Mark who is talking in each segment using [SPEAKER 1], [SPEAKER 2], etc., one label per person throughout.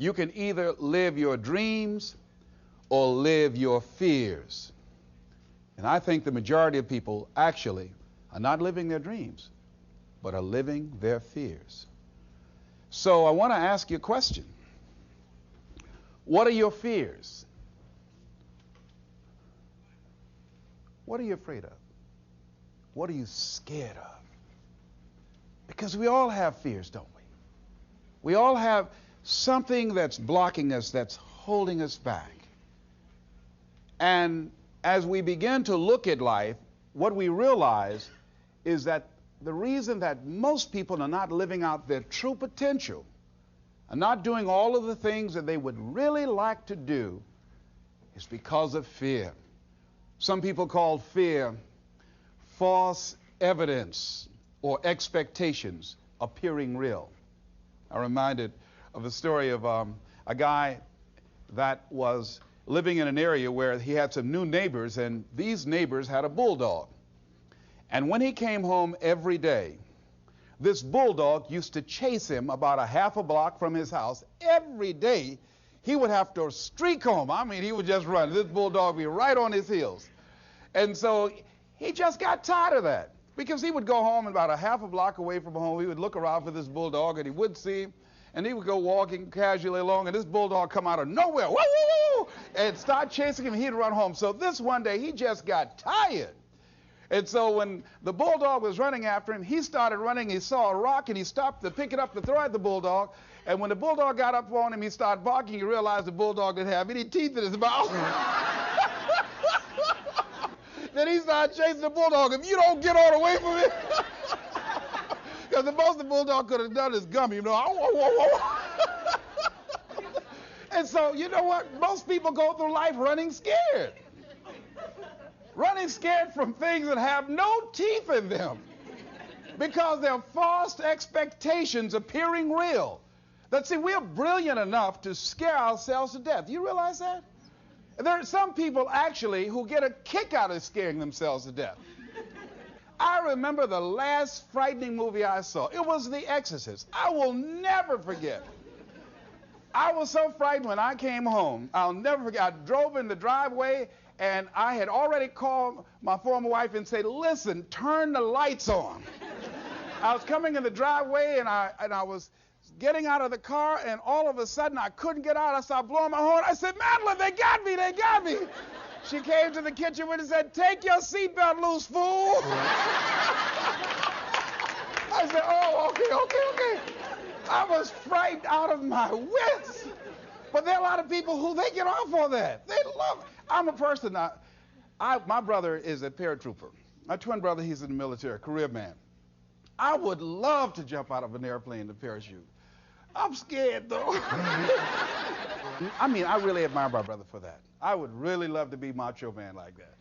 [SPEAKER 1] You can either live your dreams or live your fears. And I think the majority of people actually are not living their dreams, but are living their fears. So I want to ask you a question. What are your fears? What are you afraid of? What are you scared of? Because we all have fears, don't we? We all have something that's blocking us, that's holding us back. And as we begin to look at life, what we realize is that the reason that most people are not living out their true potential, are not doing all of the things that they would really like to do, is because of fear. Some people call fear false evidence or expectations appearing real. I'm reminded of the story of a guy that was living in an area where he had some new neighbors, and these neighbors had a bulldog. And when he came home every day, this bulldog used to chase him about a half a block from his house. Every day, he would have to streak home. I mean, he would just run. This bulldog would be right on his heels. And so he just got tired of that, because he would go home about a half a block away from home. He would look around for this bulldog, and he wouldn't see him. And he would go walking casually along, and this bulldog come out of nowhere, woo, woo, woo, and start chasing him. He'd run home. So this one day, he just got tired. And so when the bulldog was running after him, he started running. He saw a rock, and he stopped to pick it up to throw at the bulldog. And when the bulldog got up on him, he started barking. He realized the bulldog didn't have any teeth in his mouth. Then he started chasing the bulldog. If you don't get all the way from it, because the most the bulldog could have done is gummy, you know. And so, you know what? Most people go through life running scared. Running scared from things that have no teeth in them, because they're false expectations appearing real. That, see, we're brilliant enough to scare ourselves to death. You realize that? There are some people actually who get a kick out of scaring themselves to death. I remember the last frightening movie I saw. It was The Exorcist. I will never forget. I was so frightened when I came home. I'll never forget. I drove in the driveway, and I had already called my former wife and said, listen, turn the lights on. I was coming in the driveway, and I was getting out of the car, and all of a sudden I couldn't get out. I started blowing my horn. I said, Madeline, they got me, they got me. She came to the kitchen and said, take your seatbelt loose, fool. I said, oh, okay. I was frightened out of my wits. But there are a lot of people who they get off on that. They love it. I'm a person, my brother is a paratrooper. My twin brother, he's in the military, career man. I would love to jump out of an airplane to parachute. I'm scared, though. I mean, I really admire my brother for that. I would really love to be macho man like that.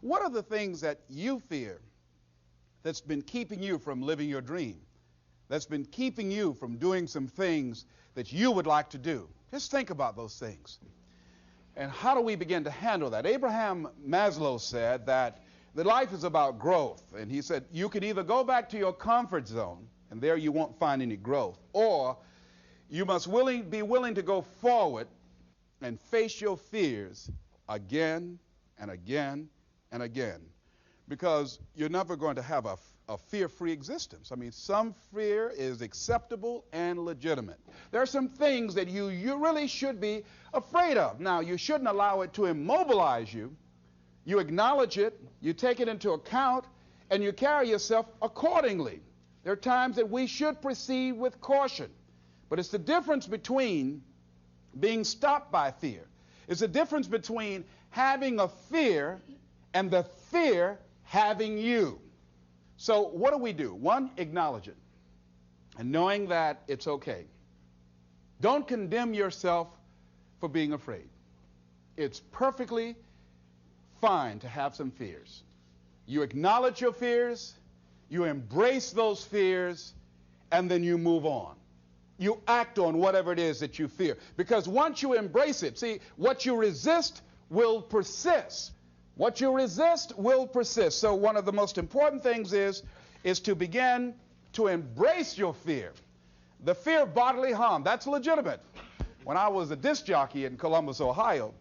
[SPEAKER 1] What are the things that you fear that's been keeping you from living your dream, that's been keeping you from doing some things that you would like to do? Just think about those things. And how do we begin to handle that? Abraham Maslow said that life is about growth. And he said you can either go back to your comfort zone, and there you won't find any growth, or you must be willing to go forward and face your fears again and again and again, because you're never going to have a fear-free existence. I mean, some fear is acceptable and legitimate. There are some things that you really should be afraid of. Now, you shouldn't allow it to immobilize you. You acknowledge it, you take it into account, and you carry yourself accordingly. There are times that we should proceed with caution. But it's the difference between being stopped by fear. It's the difference between having a fear and the fear having you. So what do? One, acknowledge it, and knowing that it's okay. Don't condemn yourself for being afraid. It's perfectly fine to have some fears. You acknowledge your fears, you embrace those fears, and then you move on. You act on whatever it is that you fear. Because once you embrace it, see, what you resist will persist. What you resist will persist. So one of the most important things is to begin to embrace your fear. The fear of bodily harm, that's legitimate. When I was a disc jockey in Columbus, Ohio,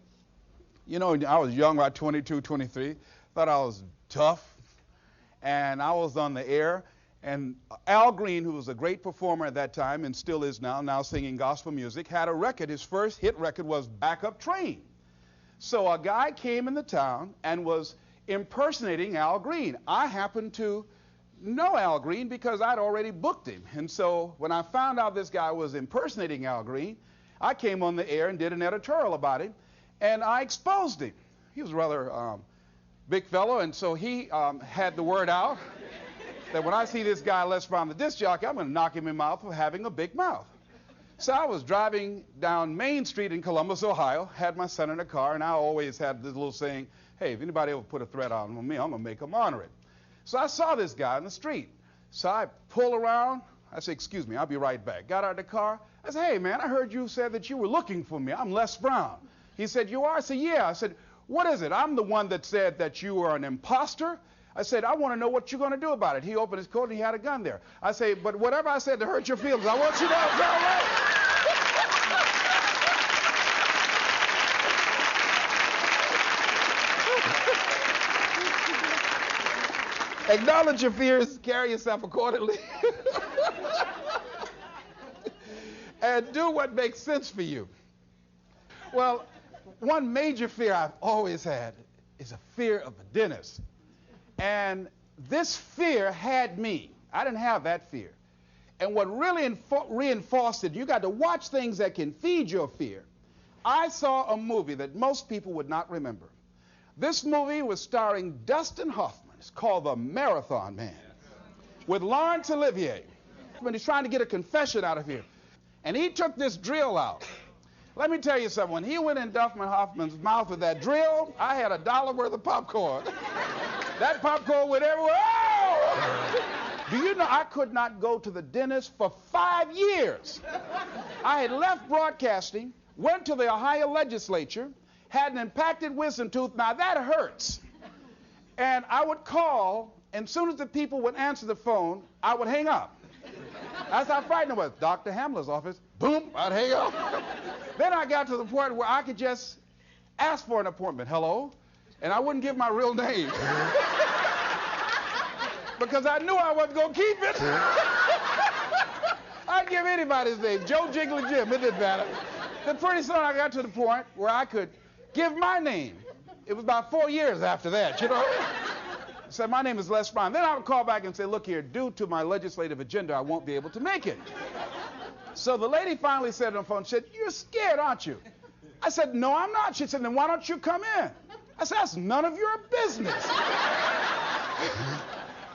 [SPEAKER 1] you know, I was young, about 22, 23, thought I was tough, and I was on the air, and Al Green, who was a great performer at that time and still is now singing gospel music, had a record. His first hit record was Backup Train. So a guy came in the town and was impersonating Al Green. I happened to know Al Green because I'd already booked him. And so when I found out this guy was impersonating Al Green, I came on the air and did an editorial about him, and I exposed him. He was a rather big fellow, and so he had the word out that when I see this guy Les Brown, the disc jockey, I'm going to knock him in the mouth for having a big mouth. So I was driving down Main Street in Columbus, Ohio, had my son in the car, and I always had this little saying, hey, if anybody ever put a threat on me, I'm going to make them honor it. So I saw this guy in the street. So I pull around. I said, excuse me, I'll be right back. Got out of the car. I said, hey, man, I heard you said that you were looking for me. I'm Les Brown. He said, you are? I said, yeah. I said, what is it? I'm the one that said that you were an imposter. I said, I want to know what you're going to do about it. He opened his coat and he had a gun there. I say, but whatever I said to hurt your feelings, I want you to know it's all right. Acknowledge your fears, carry yourself accordingly, and do what makes sense for you. Well, one major fear I've always had is a fear of the dentist. And this fear had me. I didn't have that fear. And what really reinforced it, you got to watch things that can feed your fear. I saw a movie that most people would not remember. This movie was starring Dustin Hoffman. It's called The Marathon Man, with Laurence Olivier. When he's trying to get a confession out of here. And he took this drill out. Let me tell you something. When he went in Dustin Hoffman's mouth with that drill, I had $1 worth of popcorn. That popcorn went everywhere. Oh! Do you know I could not go to the dentist for 5 years? I had left broadcasting, went to the Ohio legislature, had an impacted wisdom tooth. Now that hurts. And I would call, and as soon as the people would answer the phone, I would hang up. That's how frightened I was. Dr. Hamler's office, boom, I'd hang up. Then I got to the point where I could just ask for an appointment. Hello? And I wouldn't give my real name. Because I knew I wasn't going to keep it. I'd give anybody's name, Joe Jiggly Jim, it didn't matter. Then pretty soon I got to the point where I could give my name. It was about 4 years after that, you know. I said, my name is Les Brown. Then I would call back and say, look here, due to my legislative agenda, I won't be able to make it. So the lady finally said on the phone, she said, you're scared, aren't you? I said, no, I'm not. She said, then why don't you come in? I said, that's none of your business.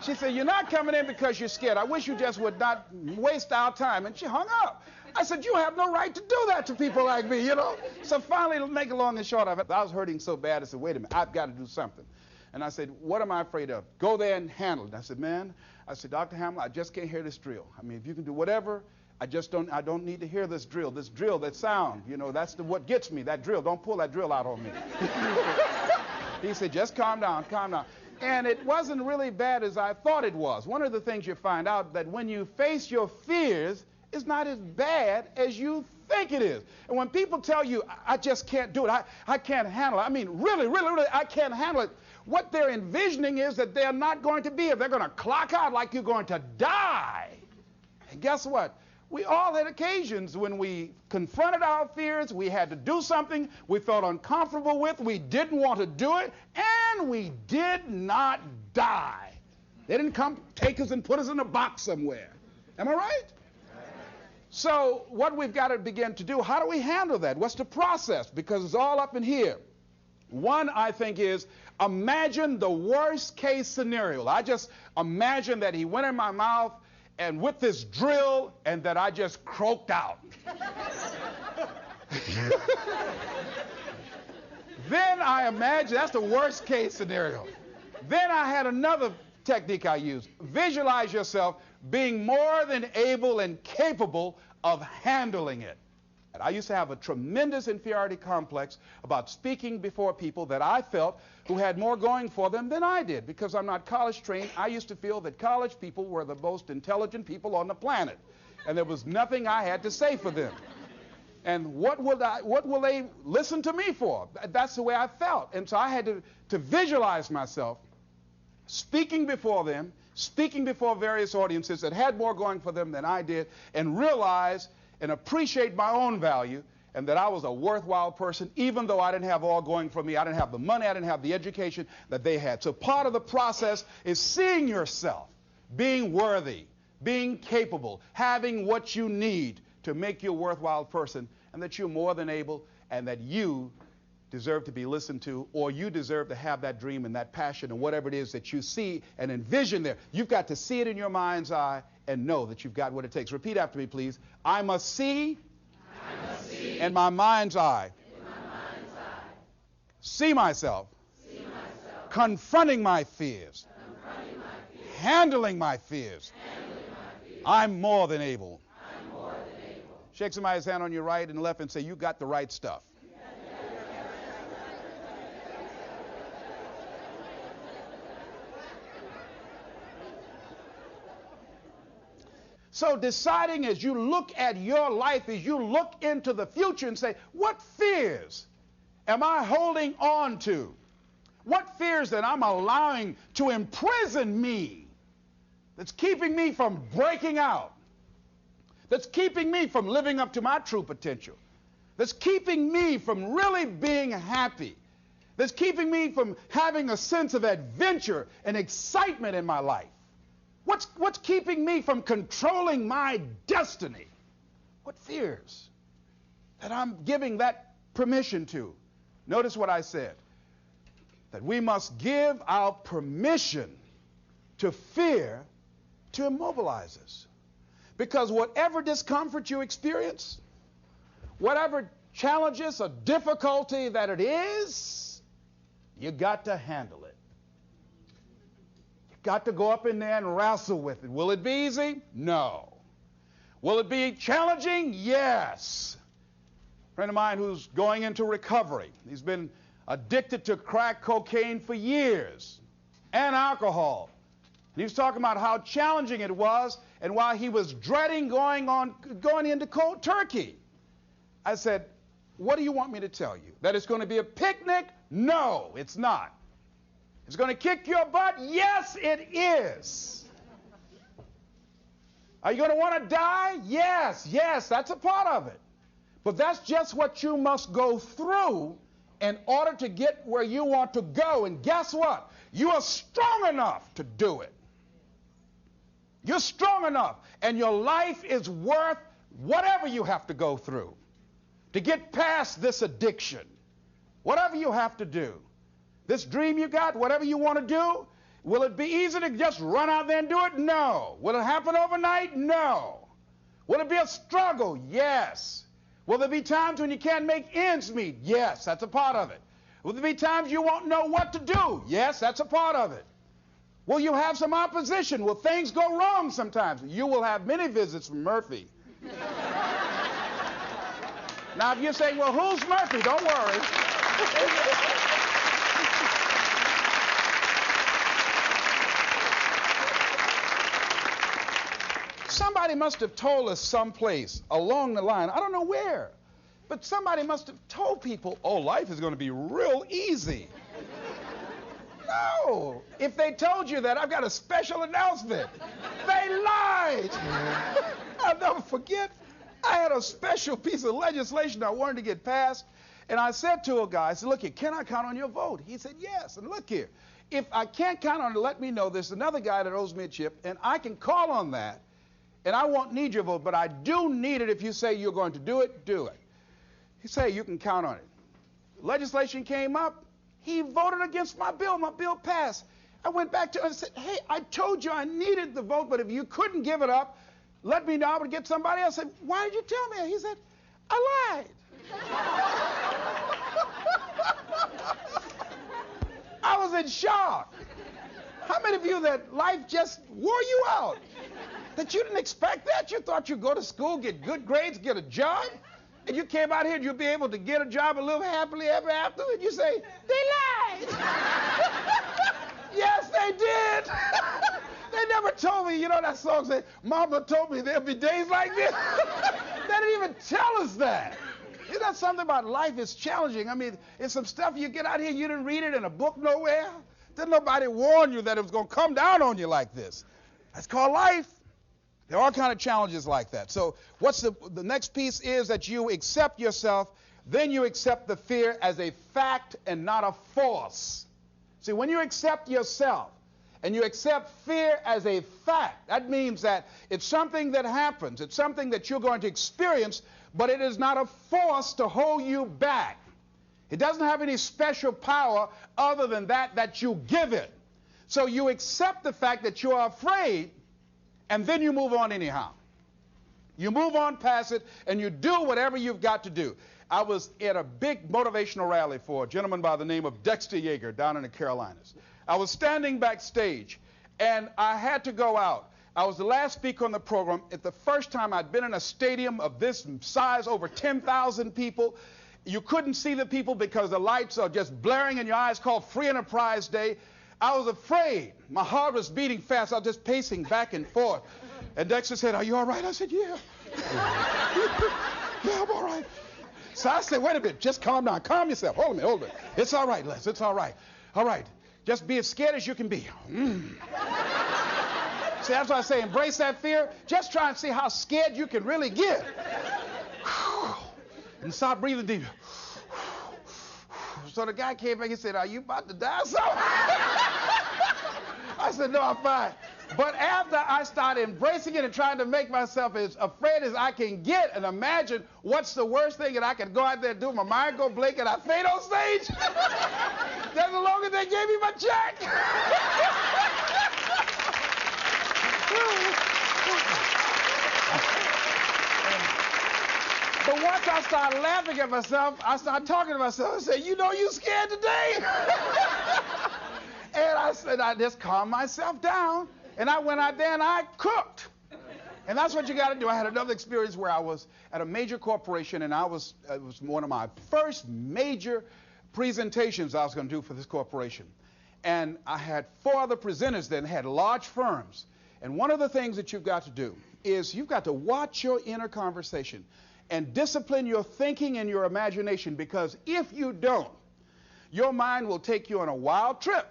[SPEAKER 1] She said, you're not coming in because you're scared. I wish you just would not waste our time. And she hung up. I said, you have no right to do that to people like me, you know. So finally, to make it long and short of it, I was hurting so bad, I said, wait a minute, I've got to do something. And I said, what am I afraid of? Go there and handle it. And I said, man, Dr. Hamler, I just can't hear this drill. I mean, if you can do whatever, I don't need to hear this drill, that sound, you know, that's what gets me, that drill. Don't pull that drill out on me. He said, just calm down, calm down. And it wasn't really bad as I thought it was. One of the things you find out that when you face your fears, it's not as bad as you think it is. And when people tell you, I just can't do it, I can't handle it, I mean, really, I can't handle it, what they're envisioning is that they're not going to be here. They're going to clock out like you're going to die. And guess what? We all had occasions when we confronted our fears, we had to do something we felt uncomfortable with, we didn't want to do it, and we did not die. They didn't come take us and put us in a box somewhere. Am I right? So what we've got to begin to do, how do we handle that? What's the process? Because it's all up in here. One, I think, is imagine the worst case scenario. I just imagine that he went in my mouth and with this drill and that I just croaked out. Then I imagine, that's the worst case scenario. Then I had another technique I used. Visualize yourself being more than able and capable of handling it. And I used to have a tremendous inferiority complex about speaking before people that I felt who had more going for them than I did. Because I'm not college trained, I used to feel that college people were the most intelligent people on the planet. And there was nothing I had to say for them. And what will they listen to me for? That's the way I felt. And so I had to visualize myself speaking before them, speaking before various audiences that had more going for them than I did, and realize and appreciate my own value and that I was a worthwhile person, even though I didn't have all going for me. I didn't have the money, I didn't have the education that they had. So part of the process is seeing yourself, being worthy, being capable, having what you need to make you a worthwhile person, and that you're more than able, and that you deserve to be listened to, or you deserve to have that dream and that passion and whatever it is that you see and envision there. You've got to see it in your mind's eye and know that you've got what it takes. Repeat after me, please. I must see in my mind's eye. See myself. Confronting my fears. Handling my fears. I'm more than able. Shake somebody's hand on your right and left and say, you got the right stuff. So deciding as you look at your life, as you look into the future and say, what fears am I holding on to? What fears that I'm allowing to imprison me, that's keeping me from breaking out, that's keeping me from living up to my true potential, that's keeping me from really being happy, that's keeping me from having a sense of adventure and excitement in my life? What's keeping me from controlling my destiny? What fears that I'm giving that permission to? Notice what I said, that we must give our permission to fear to immobilize us. Because whatever discomfort you experience, whatever challenges or difficulty that it is, you got to handle it. Got to go up in there and wrestle with it. Will it be easy? No. Will it be challenging? Yes. A friend of mine who's going into recovery. He's been addicted to crack cocaine for years and alcohol. And he was talking about how challenging it was and why he was dreading going into cold turkey. I said, what do you want me to tell you? That it's going to be a picnic? No, it's not. It's going to kick your butt? Yes, it is. Are you going to want to die? Yes, that's a part of it. But that's just what you must go through in order to get where you want to go. And guess what? You are strong enough to do it. You're strong enough, and your life is worth whatever you have to go through to get past this addiction. Whatever you have to do. This dream you got, whatever you want to do, will it be easy to just run out there and do it? No. Will it happen overnight? No. Will it be a struggle? Yes. Will there be times when you can't make ends meet? Yes, that's a part of it. Will there be times you won't know what to do? Yes, that's a part of it. Will you have some opposition? Will things go wrong sometimes? You will have many visits from Murphy. Now, if you're saying, well, who's Murphy? Don't worry. Somebody must have told us someplace along the line, I don't know where, but somebody must have told people, oh, life is going to be real easy. No. If they told you that, I've got a special announcement. They lied. I'll never forget, I had a special piece of legislation I wanted to get passed, and I said to a guy, I said, look here, can I count on your vote? He said, yes. And look here, if I can't count on it, let me know. There's another guy that owes me a chip, and I can call on that. And I won't need your vote, but I do need it. If you say you're going to do it, do it. He said, you can count on it. Legislation came up. He voted against my bill. My bill passed. I went back to him and said, hey, I told you I needed the vote, but if you couldn't give it up, let me know. I would get somebody else. I said, why did you tell me? He said, I lied. I was in shock. How many of you that life just wore you out? That you didn't expect that? You thought you'd go to school, get good grades, get a job, and you came out here and you'd be able to get a job and live happily ever after, and you say, they lied. Yes, they did. They never told me, you know that song said, Mama told me there'll be days like this? They didn't even tell us that. Isn't that something about life is challenging? I mean, it's some stuff you get out here, you didn't read it in a book nowhere. Didn't nobody warn you that it was going to come down on you like this? That's called life. There are all kinds of challenges like that. So what's the next piece is that you accept yourself, then you accept the fear as a fact and not a force. See, when you accept yourself and you accept fear as a fact, that means that it's something that happens. It's something that you're going to experience, but it is not a force to hold you back. It doesn't have any special power other than that you give it. So you accept the fact that you are afraid, and then you move on anyhow. You move on past it, and you do whatever you've got to do. I was at a big motivational rally for a gentleman by the name of Dexter Yeager down in the Carolinas. I was standing backstage, and I had to go out. I was the last speaker on the program. It's the first time I'd been in a stadium of this size, over 10,000 people. You couldn't see the people because the lights are just blaring in your eyes, called Free Enterprise Day. I was afraid. My heart was beating fast. I was just pacing back and forth. And Dexter said, "Are you all right?" I said, "Yeah." "Yeah, I'm all right." So I said, "Wait a minute. Just calm down. Calm yourself. Hold a minute. Hold a minute. It's all right, Les. It's all right. All right. Just be as scared as you can be." See, that's why I say embrace that fear. Just try and see how scared you can really get. And start breathing deep. So the guy came back and said, "Are you about to die or something?" I said, "No, I'm fine." But after I started embracing it and trying to make myself as afraid as I can get and imagine what's the worst thing that I could go out there and do, my mind go blank and I fade on stage, that's the longer they gave me my check. But once I started laughing at myself, I started talking to myself. I said, "You know you scared today?" And I said, I just calmed myself down. And I went out there and I cooked. And that's what you got to do. I had another experience where I was at a major corporation, and it was one of my first major presentations I was going to do for this corporation. And I had 4 other presenters that had large firms. And one of the things that you've got to do is you've got to watch your inner conversation and discipline your thinking and your imagination, because if you don't, your mind will take you on a wild trip.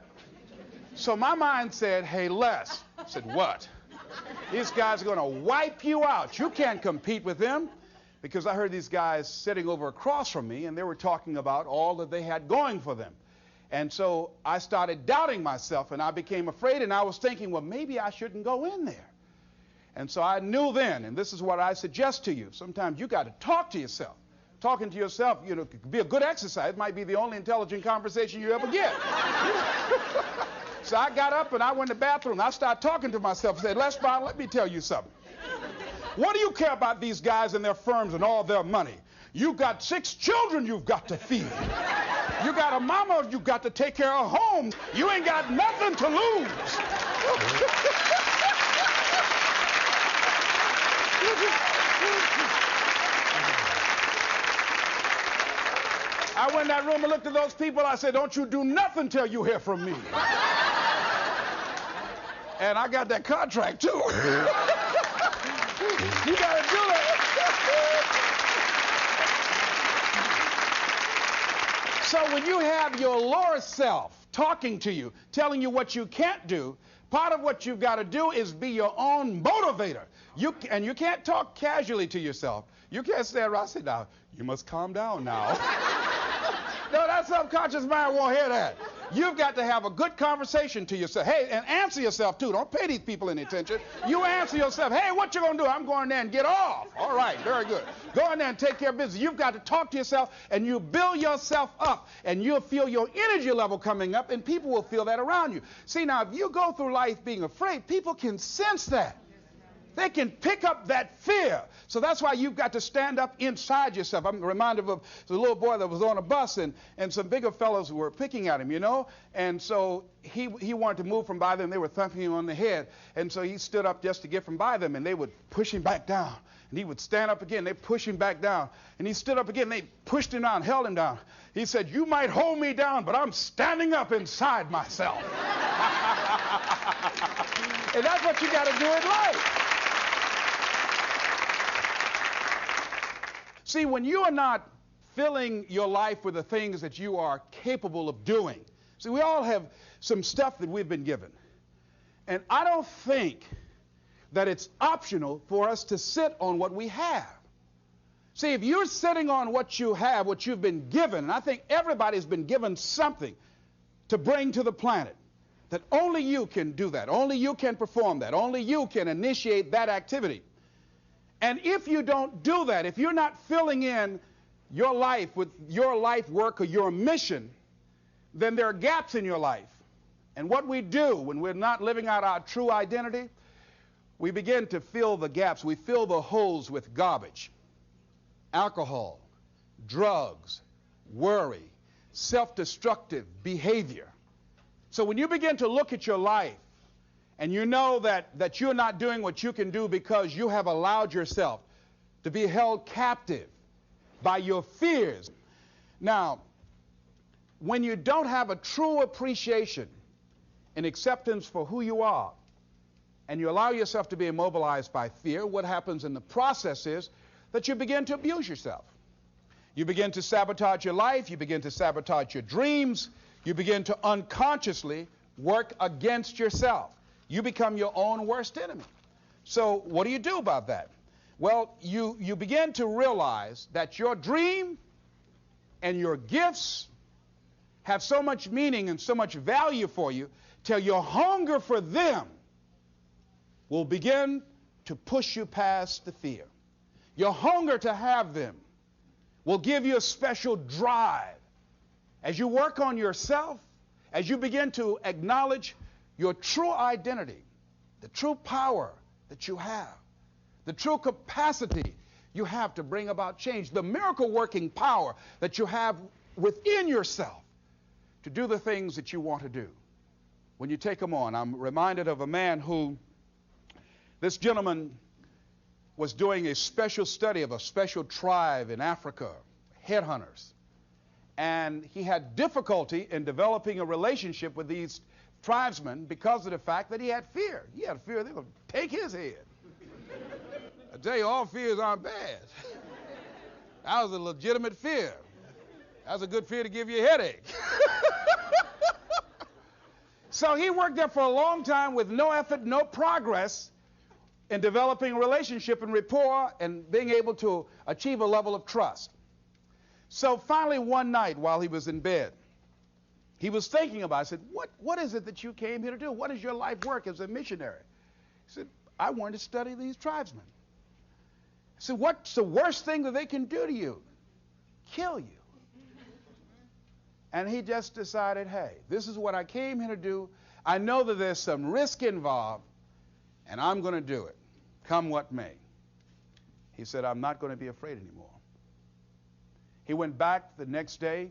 [SPEAKER 1] So my mind said, "Hey, Les." I said, "What?" "These guys are going to wipe you out. You can't compete with them." Because I heard these guys sitting over across from me, and they were talking about all that they had going for them. And so I started doubting myself, and I became afraid, and I was thinking, well, maybe I shouldn't go in there. And so I knew then, and this is what I suggest to you, sometimes you got to talk to yourself. Talking to yourself, you know, could be a good exercise. It might be the only intelligent conversation you ever get. So I got up and I went to the bathroom. I started talking to myself and said, "Les Brown, let me tell you something. What do you care about these guys and their firms and all their money? You got 6 children you've got to feed. You got a mama you've got to take care of home. You ain't got nothing to lose." I went in that room and looked at those people. I said, "Don't you do nothing till you hear from me." And I got that contract, too. You got to do that. So when you have your lower self talking to you, telling you what you can't do, part of what you've got to do is be your own motivator. And you can't talk casually to yourself. You can't stand around and say, "Now, you must calm down now." No, that subconscious mind won't hear that. You've got to have a good conversation to yourself. Hey, and answer yourself, too. Don't pay these people any attention. You answer yourself. "Hey, what you going to do?" "I'm going there and get off." "All right, very good. Go in there and take care of business." You've got to talk to yourself, and you build yourself up, and you'll feel your energy level coming up, and people will feel that around you. See, now, if you go through life being afraid, people can sense that. They can pick up that fear. So that's why you've got to stand up inside yourself. I'm reminded of the little boy that was on a bus, and some bigger fellows were picking at him, you know. And so he wanted to move from by them. They were thumping him on the head. And so he stood up just to get from by them, and they would push him back down. And he would stand up again. They push him back down. And he stood up again. They pushed him down, held him down. He said, "You might hold me down, but I'm standing up inside myself." And that's what you got to do in life. See, when you are not filling your life with the things that you are capable of doing. See, we all have some stuff that we've been given. And I don't think that it's optional for us to sit on what we have. See, if you're sitting on what you have, what you've been given, and I think everybody's been given something to bring to the planet, that only you can do that. Only you can perform that. Only you can initiate that activity. And if you don't do that, if you're not filling in your life with your life work or your mission, then there are gaps in your life. And what we do when we're not living out our true identity, we begin to fill the gaps. We fill the holes with garbage, alcohol, drugs, worry, self-destructive behavior. So when you begin to look at your life and you know that you're not doing what you can do because you have allowed yourself to be held captive by your fears. Now, when you don't have a true appreciation and acceptance for who you are, and you allow yourself to be immobilized by fear, what happens in the process is that you begin to abuse yourself. You begin to sabotage your life. You begin to sabotage your dreams. You begin to unconsciously work against yourself. You become your own worst enemy. So what do you do about that? Well, you begin to realize that your dream and your gifts have so much meaning and so much value for you till your hunger for them will begin to push you past the fear. Your hunger to have them will give you a special drive. As you work on yourself, as you begin to acknowledge your true identity, the true power that you have, the true capacity you have to bring about change, the miracle-working power that you have within yourself to do the things that you want to do. When you take them on, I'm reminded of a man who, this gentleman was doing a special study of a special tribe in Africa, headhunters. And he had difficulty in developing a relationship with these tribesmen because of the fact that he had fear. He had fear they were going to take his head. I tell you, all fears aren't bad. That was a legitimate fear. That was a good fear to give you a headache. So he worked there for a long time with no effort, no progress in developing a relationship and rapport and being able to achieve a level of trust. So finally one night while he was in bed, he was thinking about it. I said, what is it that you came here to do? What is your life work as a missionary? He said, I wanted to study these tribesmen. I said, what's the worst thing that they can do to you? Kill you. And he just decided, hey, this is what I came here to do. I know that there's some risk involved, and I'm going to do it, come what may. He said, I'm not going to be afraid anymore. He went back the next day,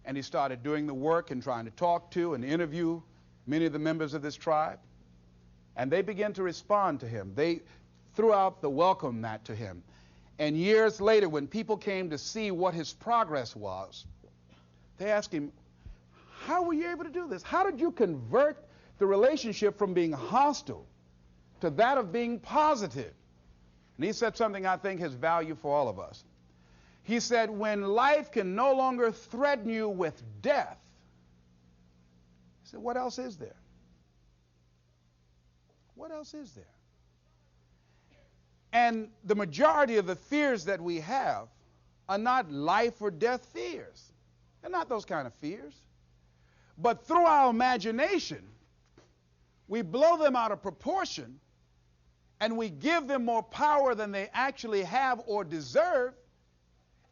[SPEAKER 1] and he started doing the work and trying to talk to and interview many of the members of this tribe. And they began to respond to him. They threw out the welcome mat to him. And years later, when people came to see what his progress was, they asked him, how were you able to do this? How did you convert the relationship from being hostile to that of being positive? And he said something I think has value for all of us. He said, when life can no longer threaten you with death, he said, what else is there? What else is there? And the majority of the fears that we have are not life or death fears. They're not those kind of fears. But through our imagination, we blow them out of proportion and we give them more power than they actually have or deserve,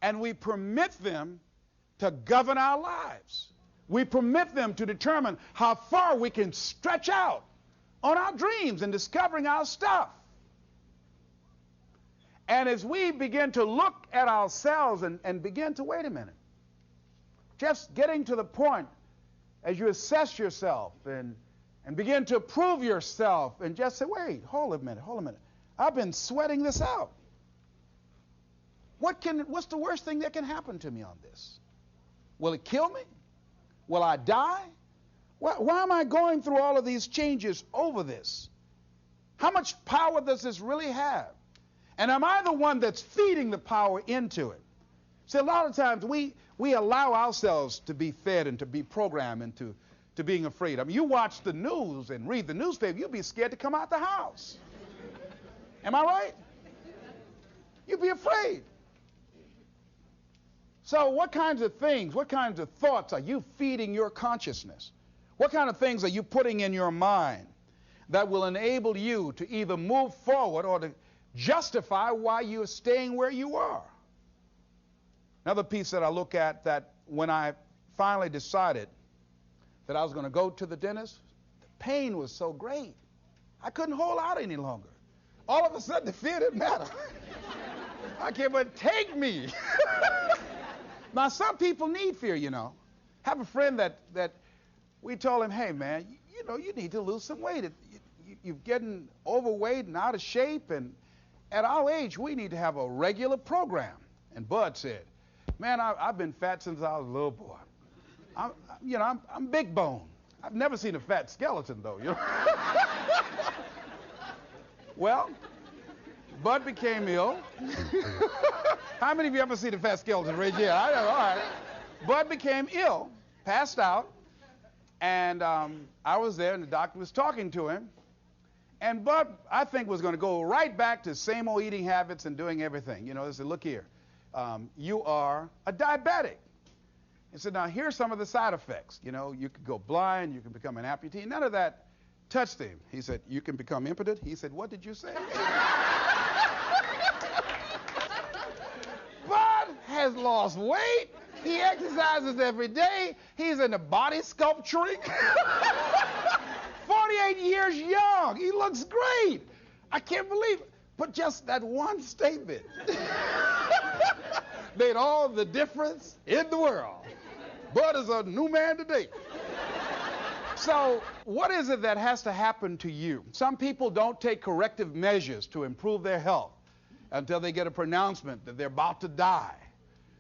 [SPEAKER 1] and we permit them to govern our lives. We permit them to determine how far we can stretch out on our dreams and discovering our stuff. And as we begin to look at ourselves and begin to, wait a minute, just getting to the point as you assess yourself and begin to prove yourself and just say, wait, hold a minute. I've been sweating this out. What's the worst thing that can happen to me on this? Will it kill me? Will I die? Why am I going through all of these changes over this? How much power does this really have? And am I the one that's feeding the power into it? See, a lot of times we allow ourselves to be fed and to be programmed into being afraid. I mean, you watch the news and read the newspaper, you'll be scared to come out the house. Am I right? You'll be afraid. So what kinds of things, what kinds of thoughts are you feeding your consciousness? What kind of things are you putting in your mind that will enable you to either move forward or to justify why you're staying where you are? Another piece that I look at, that when I finally decided that I was going to go to the dentist, the pain was so great. I couldn't hold out any longer. All of a sudden, the fear didn't matter. I can't but take me. Now, some people need fear, you know. I have a friend that we told him, hey, man, you know, you need to lose some weight. You're getting overweight and out of shape, and at our age, we need to have a regular program. And Bud said, man, I've been fat since I was a little boy. I'm big bone. I've never seen a fat skeleton, though. You know? Well, Bud became ill. How many of you ever seen a fat skeleton? Raise your hand. I know, all right. Bud became ill, passed out, and I was there, and the doctor was talking to him. And Bud, I think, was going to go right back to same old eating habits and doing everything. You know, he said, look here, you are a diabetic. He said, now, here's some of the side effects. You know, you could go blind, you can become an amputee. None of that touched him. He said, you can become impotent. He said, what did you say? Bud has lost weight. He exercises every day. He's into body sculpturing. 48 years young. He looks great. I can't believe it. But just that one statement made all the difference in the world. Bud is a new man today. So what is it that has to happen to you? Some people don't take corrective measures to improve their health until they get a pronouncement that they're about to die.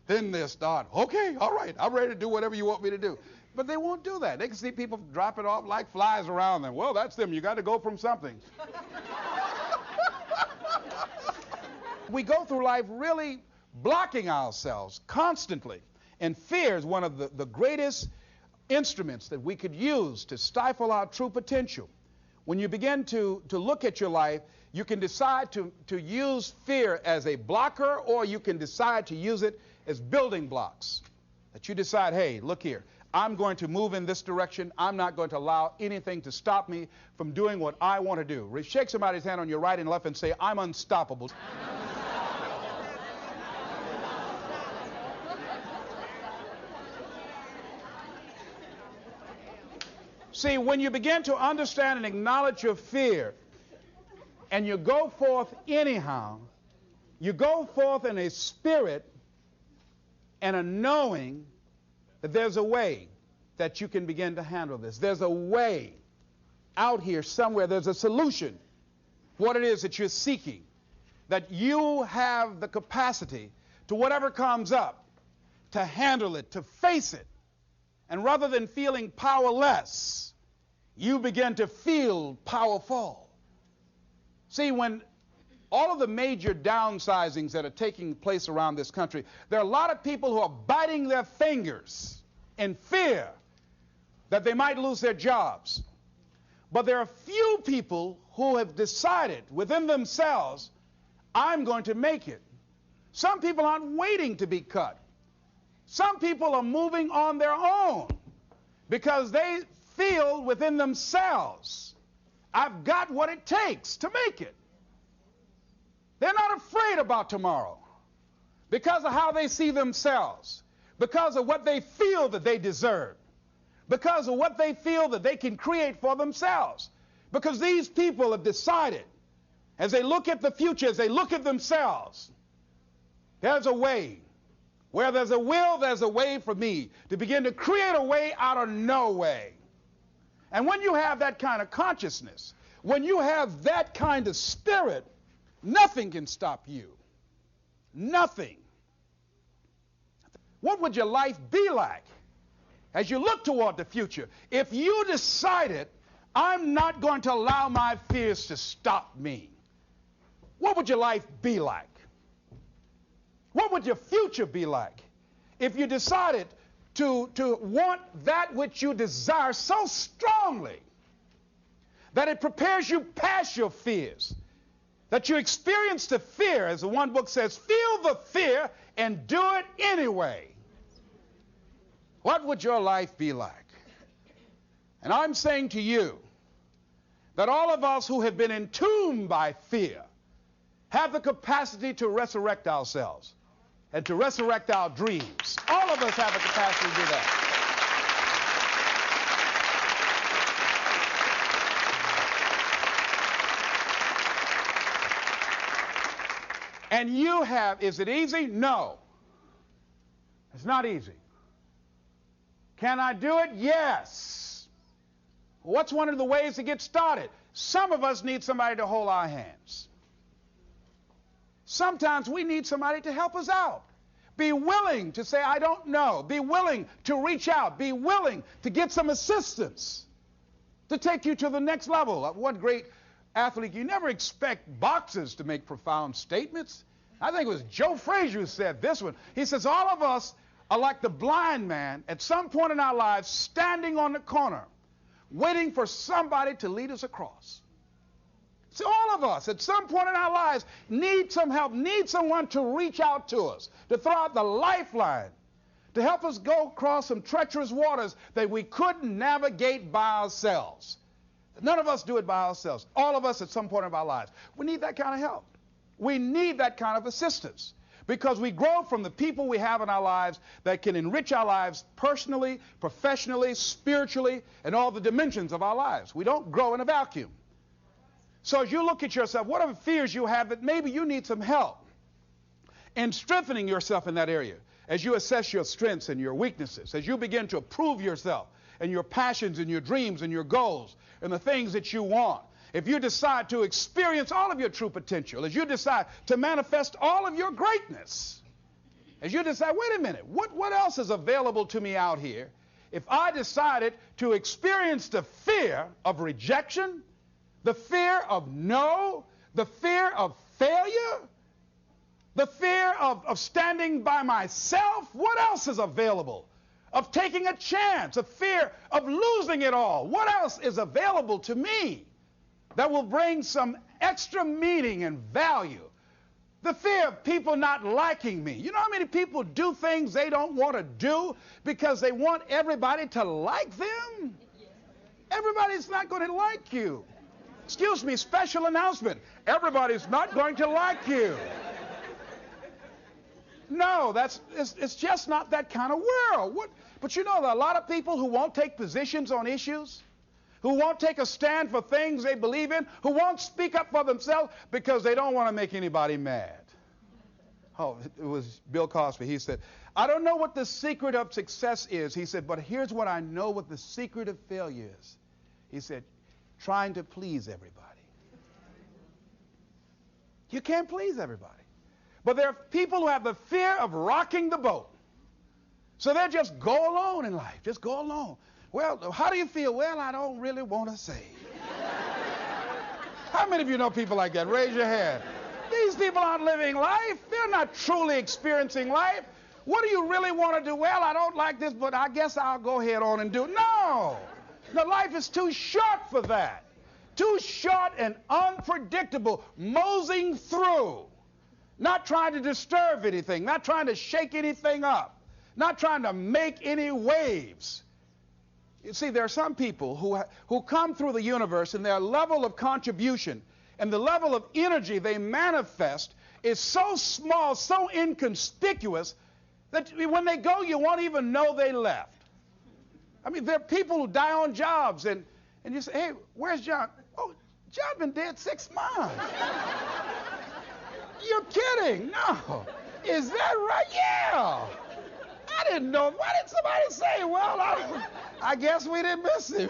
[SPEAKER 1] Then they'll start, okay, all right, I'm ready to do whatever you want me to do. But they won't do that. They can see people dropping off like flies around them. Well, that's them. You got to go from something. We go through life really blocking ourselves constantly. And fear is one of the greatest instruments that we could use to stifle our true potential. When you begin to look at your life, you can decide to use fear as a blocker, or you can decide to use it as building blocks. That you decide, hey, look here, I'm going to move in this direction. I'm not going to allow anything to stop me from doing what I want to do. Shake somebody's hand on your right and left and say, I'm unstoppable. See, when you begin to understand and acknowledge your fear, and you go forth anyhow, you go forth in a spirit and a knowing that there's a way that you can begin to handle this. There's a way out here somewhere. There's a solution. What it is that you're seeking. That you have the capacity to whatever comes up, to handle it, to face it. And rather than feeling powerless, you begin to feel powerful. See, when all of the major downsizings that are taking place around this country, there are a lot of people who are biting their fingers in fear that they might lose their jobs. But there are few people who have decided within themselves, I'm going to make it. Some people aren't waiting to be cut. Some people are moving on their own because they feel within themselves, I've got what it takes to make it. They're not afraid about tomorrow because of how they see themselves, because of what they feel that they deserve, because of what they feel that they can create for themselves. Because these people have decided, as they look at the future, as they look at themselves, there's a way. Where there's a will, there's a way for me to begin to create a way out of no way. And when you have that kind of consciousness, when you have that kind of spirit, nothing can stop you. Nothing. What would your life be like as you look toward the future if you decided, I'm not going to allow my fears to stop me? What would your life be like? What would your future be like if you decided to want that which you desire so strongly that it prepares you past your fears, that you experience the fear, as the one book says, feel the fear and do it anyway? What would your life be like? And I'm saying to you that all of us who have been entombed by fear have the capacity to resurrect ourselves and to resurrect our dreams. All of us have the capacity to do that. And you have, is it easy? No. It's not easy. Can I do it? Yes. What's one of the ways to get started? Some of us need somebody to hold our hands. Sometimes we need somebody to help us out. Be willing to say, I don't know. Be willing to reach out. Be willing to get some assistance to take you to the next level. One great athlete, you never expect boxers to make profound statements. I think it was Joe Frazier who said this one. He says, all of us are like the blind man at some point in our lives standing on the corner waiting for somebody to lead us across. See, all of us at some point in our lives need some help, need someone to reach out to us, to throw out the lifeline, to help us go across some treacherous waters that we couldn't navigate by ourselves. None of us do it by ourselves. All of us at some point in our lives. We need that kind of help. We need that kind of assistance because we grow from the people we have in our lives that can enrich our lives personally, professionally, spiritually, and all the dimensions of our lives. We don't grow in a vacuum. So as you look at yourself, what are the fears you have that maybe you need some help in strengthening yourself in that area? As you assess your strengths and your weaknesses, as you begin to approve yourself and your passions and your dreams and your goals and the things that you want, if you decide to experience all of your true potential, as you decide to manifest all of your greatness, as you decide, wait a minute, what else is available to me out here if I decided to experience the fear of rejection, the fear of no, the fear of failure, the fear of standing by myself? What else is available? Of taking a chance, a fear of losing it all. What else is available to me that will bring some extra meaning and value? The fear of people not liking me. You know how many people do things they don't want to do because they want everybody to like them? Everybody's not going to like you. Excuse me, special announcement. Everybody's not going to like you. No, it's just not that kind of world. But you know, there are a lot of people who won't take positions on issues, who won't take a stand for things they believe in, who won't speak up for themselves because they don't want to make anybody mad. Oh, it was Bill Cosby. He said, I don't know what the secret of success is. He said, but here's what I know what the secret of failure is. He said, trying to please everybody. You can't please everybody. But there are people who have the fear of rocking the boat. So they just go alone in life. Just go alone. Well, how do you feel? Well, I don't really want to say. How many of you know people like that? Raise your hand. These people aren't living life. They're not truly experiencing life. What do you really want to do? Well, I don't like this, but I guess I'll go ahead on and do it. No. The life is too short for that. Too short and unpredictable, moseying through. Not trying to disturb anything, not trying to shake anything up, not trying to make any waves. You see, there are some people who come through the universe and their level of contribution and the level of energy they manifest is so small, so inconspicuous that when they go, you won't even know they left. I mean, there are people who die on jobs and you say, hey, where's John? Oh, John's been dead 6 months. You're kidding. No. Is that right? Yeah. I didn't know. Why did somebody say, well, I guess we didn't miss him.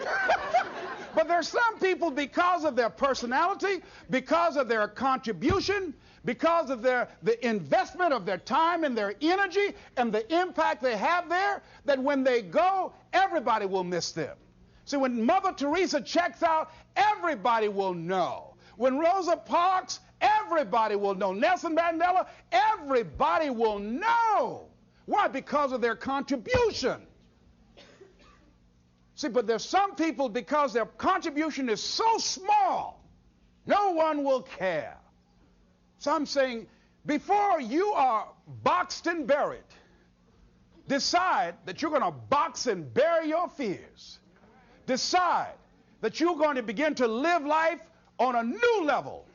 [SPEAKER 1] But there's some people, because of their personality, because of their contribution, because of the investment of their time and their energy and the impact they have there, that when they go, everybody will miss them. See, when Mother Teresa checks out, everybody will know. When Rosa Parks, Everybody will know. Nelson Mandela, everybody will know. Why? Because of their contribution. See, but there's some people, because their contribution is so small, no one will care. So I'm saying, before you are boxed and buried, decide that you're going to box and bury your fears. Decide that you're going to begin to live life on a new level,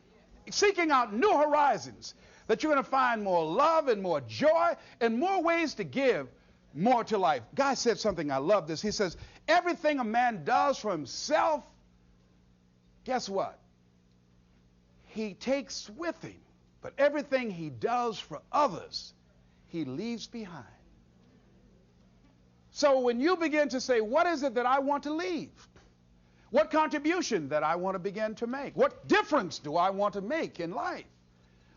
[SPEAKER 1] seeking out new horizons, that you're going to find more love and more joy and more ways to give more to life. Guy said something, I love this. He says, everything a man does for himself, guess what? He takes with him. But everything he does for others, he leaves behind. So when you begin to say, what is it that I want to leave? What contribution that I want to begin to make? What difference do I want to make in life?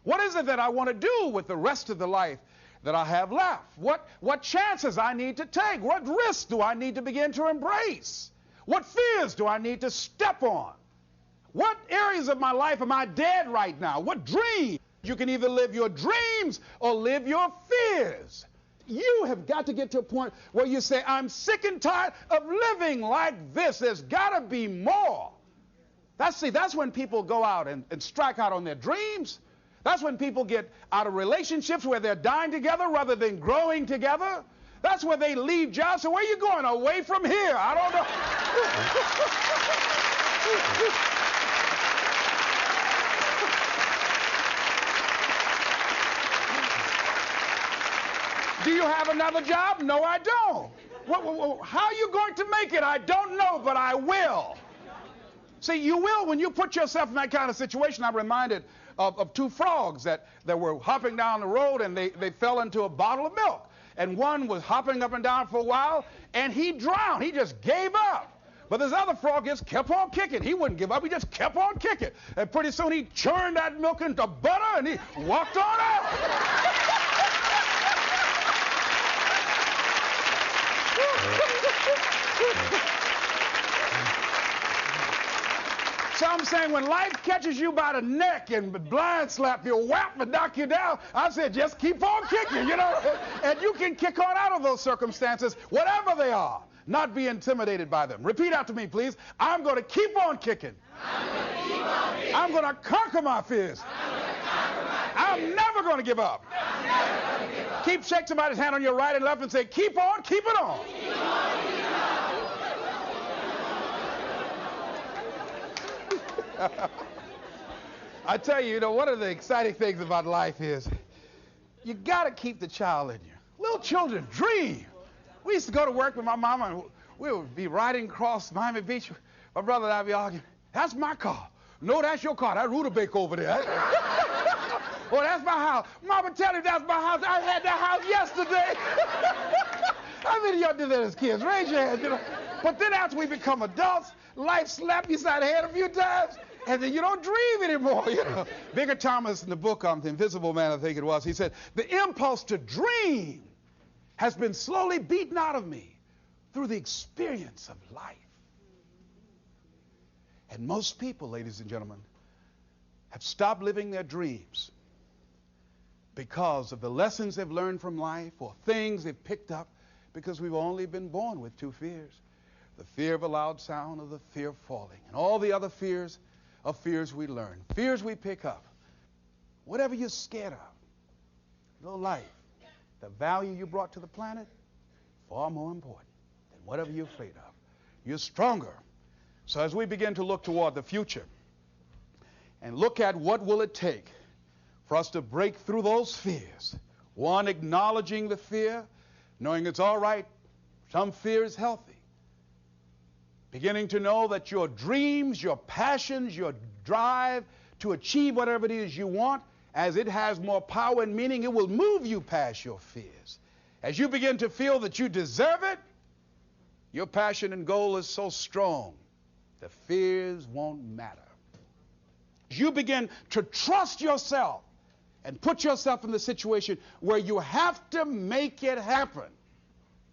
[SPEAKER 1] What is it that I want to do with the rest of the life that I have left? What chances I need to take? What risks do I need to begin to embrace? What fears do I need to step on? What areas of my life am I dead right now? What dreams? You can either live your dreams or live your fears. You have got to get to a point where you say, I'm sick and tired of living like this. There's got to be more. That's when people go out and strike out on their dreams. That's when people get out of relationships where they're dying together rather than growing together. That's where they leave jobs. So where are you going? Away from here? I don't know. Do you have another job? No, I don't. How are you going to make it? I don't know, but I will. See, you will when you put yourself in that kind of situation. I'm reminded of two frogs that were hopping down the road, and they fell into a bottle of milk. And one was hopping up and down for a while, and he drowned. He just gave up. But this other frog just kept on kicking. He wouldn't give up. He just kept on kicking. And pretty soon he churned that milk into butter, and he walked on out. So I'm saying, when life catches you by the neck and blind slap you, whap and knock you down, I said, just keep on kicking, you know. And you can kick on out of those circumstances, whatever they are, not be intimidated by them. Repeat after me, please. I'm going to keep on kicking. I'm going to conquer my fears. I'm never going to give up. Shake somebody's hand on your right and left and say, keep on, keep it on. I tell you, one of the exciting things about life is you got to keep the child in you. Little children dream. We used to go to work with my mama, and we would be riding across Miami Beach. My brother and I would be arguing, that's my car. No, that's your car. That Rutabaga over there. Oh, that's my house. Mama, tell him that's my house. I had that house yesterday. How many of y'all did that as kids? Raise your hand. But then after we become adults, life slaps you side the head a few times, and then you don't dream anymore. Bigger Thomas, in the book The Invisible Man, I think it was, he said, the impulse to dream has been slowly beaten out of me through the experience of life. And most people, ladies and gentlemen, have stopped living their dreams because of the lessons they've learned from life or things they've picked up, because we've only been born with two fears. The fear of a loud sound, or the fear of falling. And all the other fears are fears we learn, fears we pick up. Whatever you're scared of, your life, the value you brought to the planet, far more important than whatever you're afraid of. You're stronger. So as we begin to look toward the future and look at what will it take for us to break through those fears, one, acknowledging the fear, knowing it's all right, some fear is healthy. Beginning to know that your dreams, your passions, your drive to achieve whatever it is you want, as it has more power and meaning, it will move you past your fears. As you begin to feel that you deserve it, your passion and goal is so strong, the fears won't matter. As you begin to trust yourself and put yourself in the situation where you have to make it happen,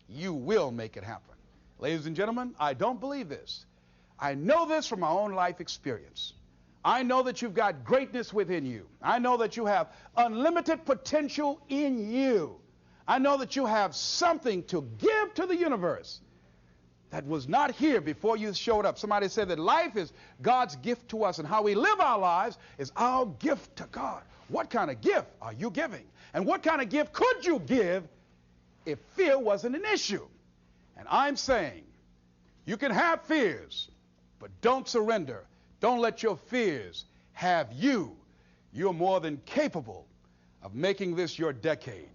[SPEAKER 1] you will make it happen. Ladies and gentlemen, I don't believe this. I know this from my own life experience. I know that you've got greatness within you. I know that you have unlimited potential in you. I know that you have something to give to the universe that was not here before you showed up. Somebody said that life is God's gift to us, and how we live our lives is our gift to God. What kind of gift are you giving? And what kind of gift could you give if fear wasn't an issue? And I'm saying you can have fears, but don't surrender. Don't let your fears have you. You're more than capable of making this your decade.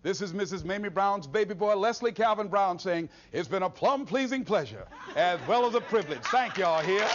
[SPEAKER 1] This is Mrs. Mamie Brown's baby boy, Leslie Calvin Brown, saying, it's been a plum-pleasing pleasure as well as a privilege. Thank y'all here.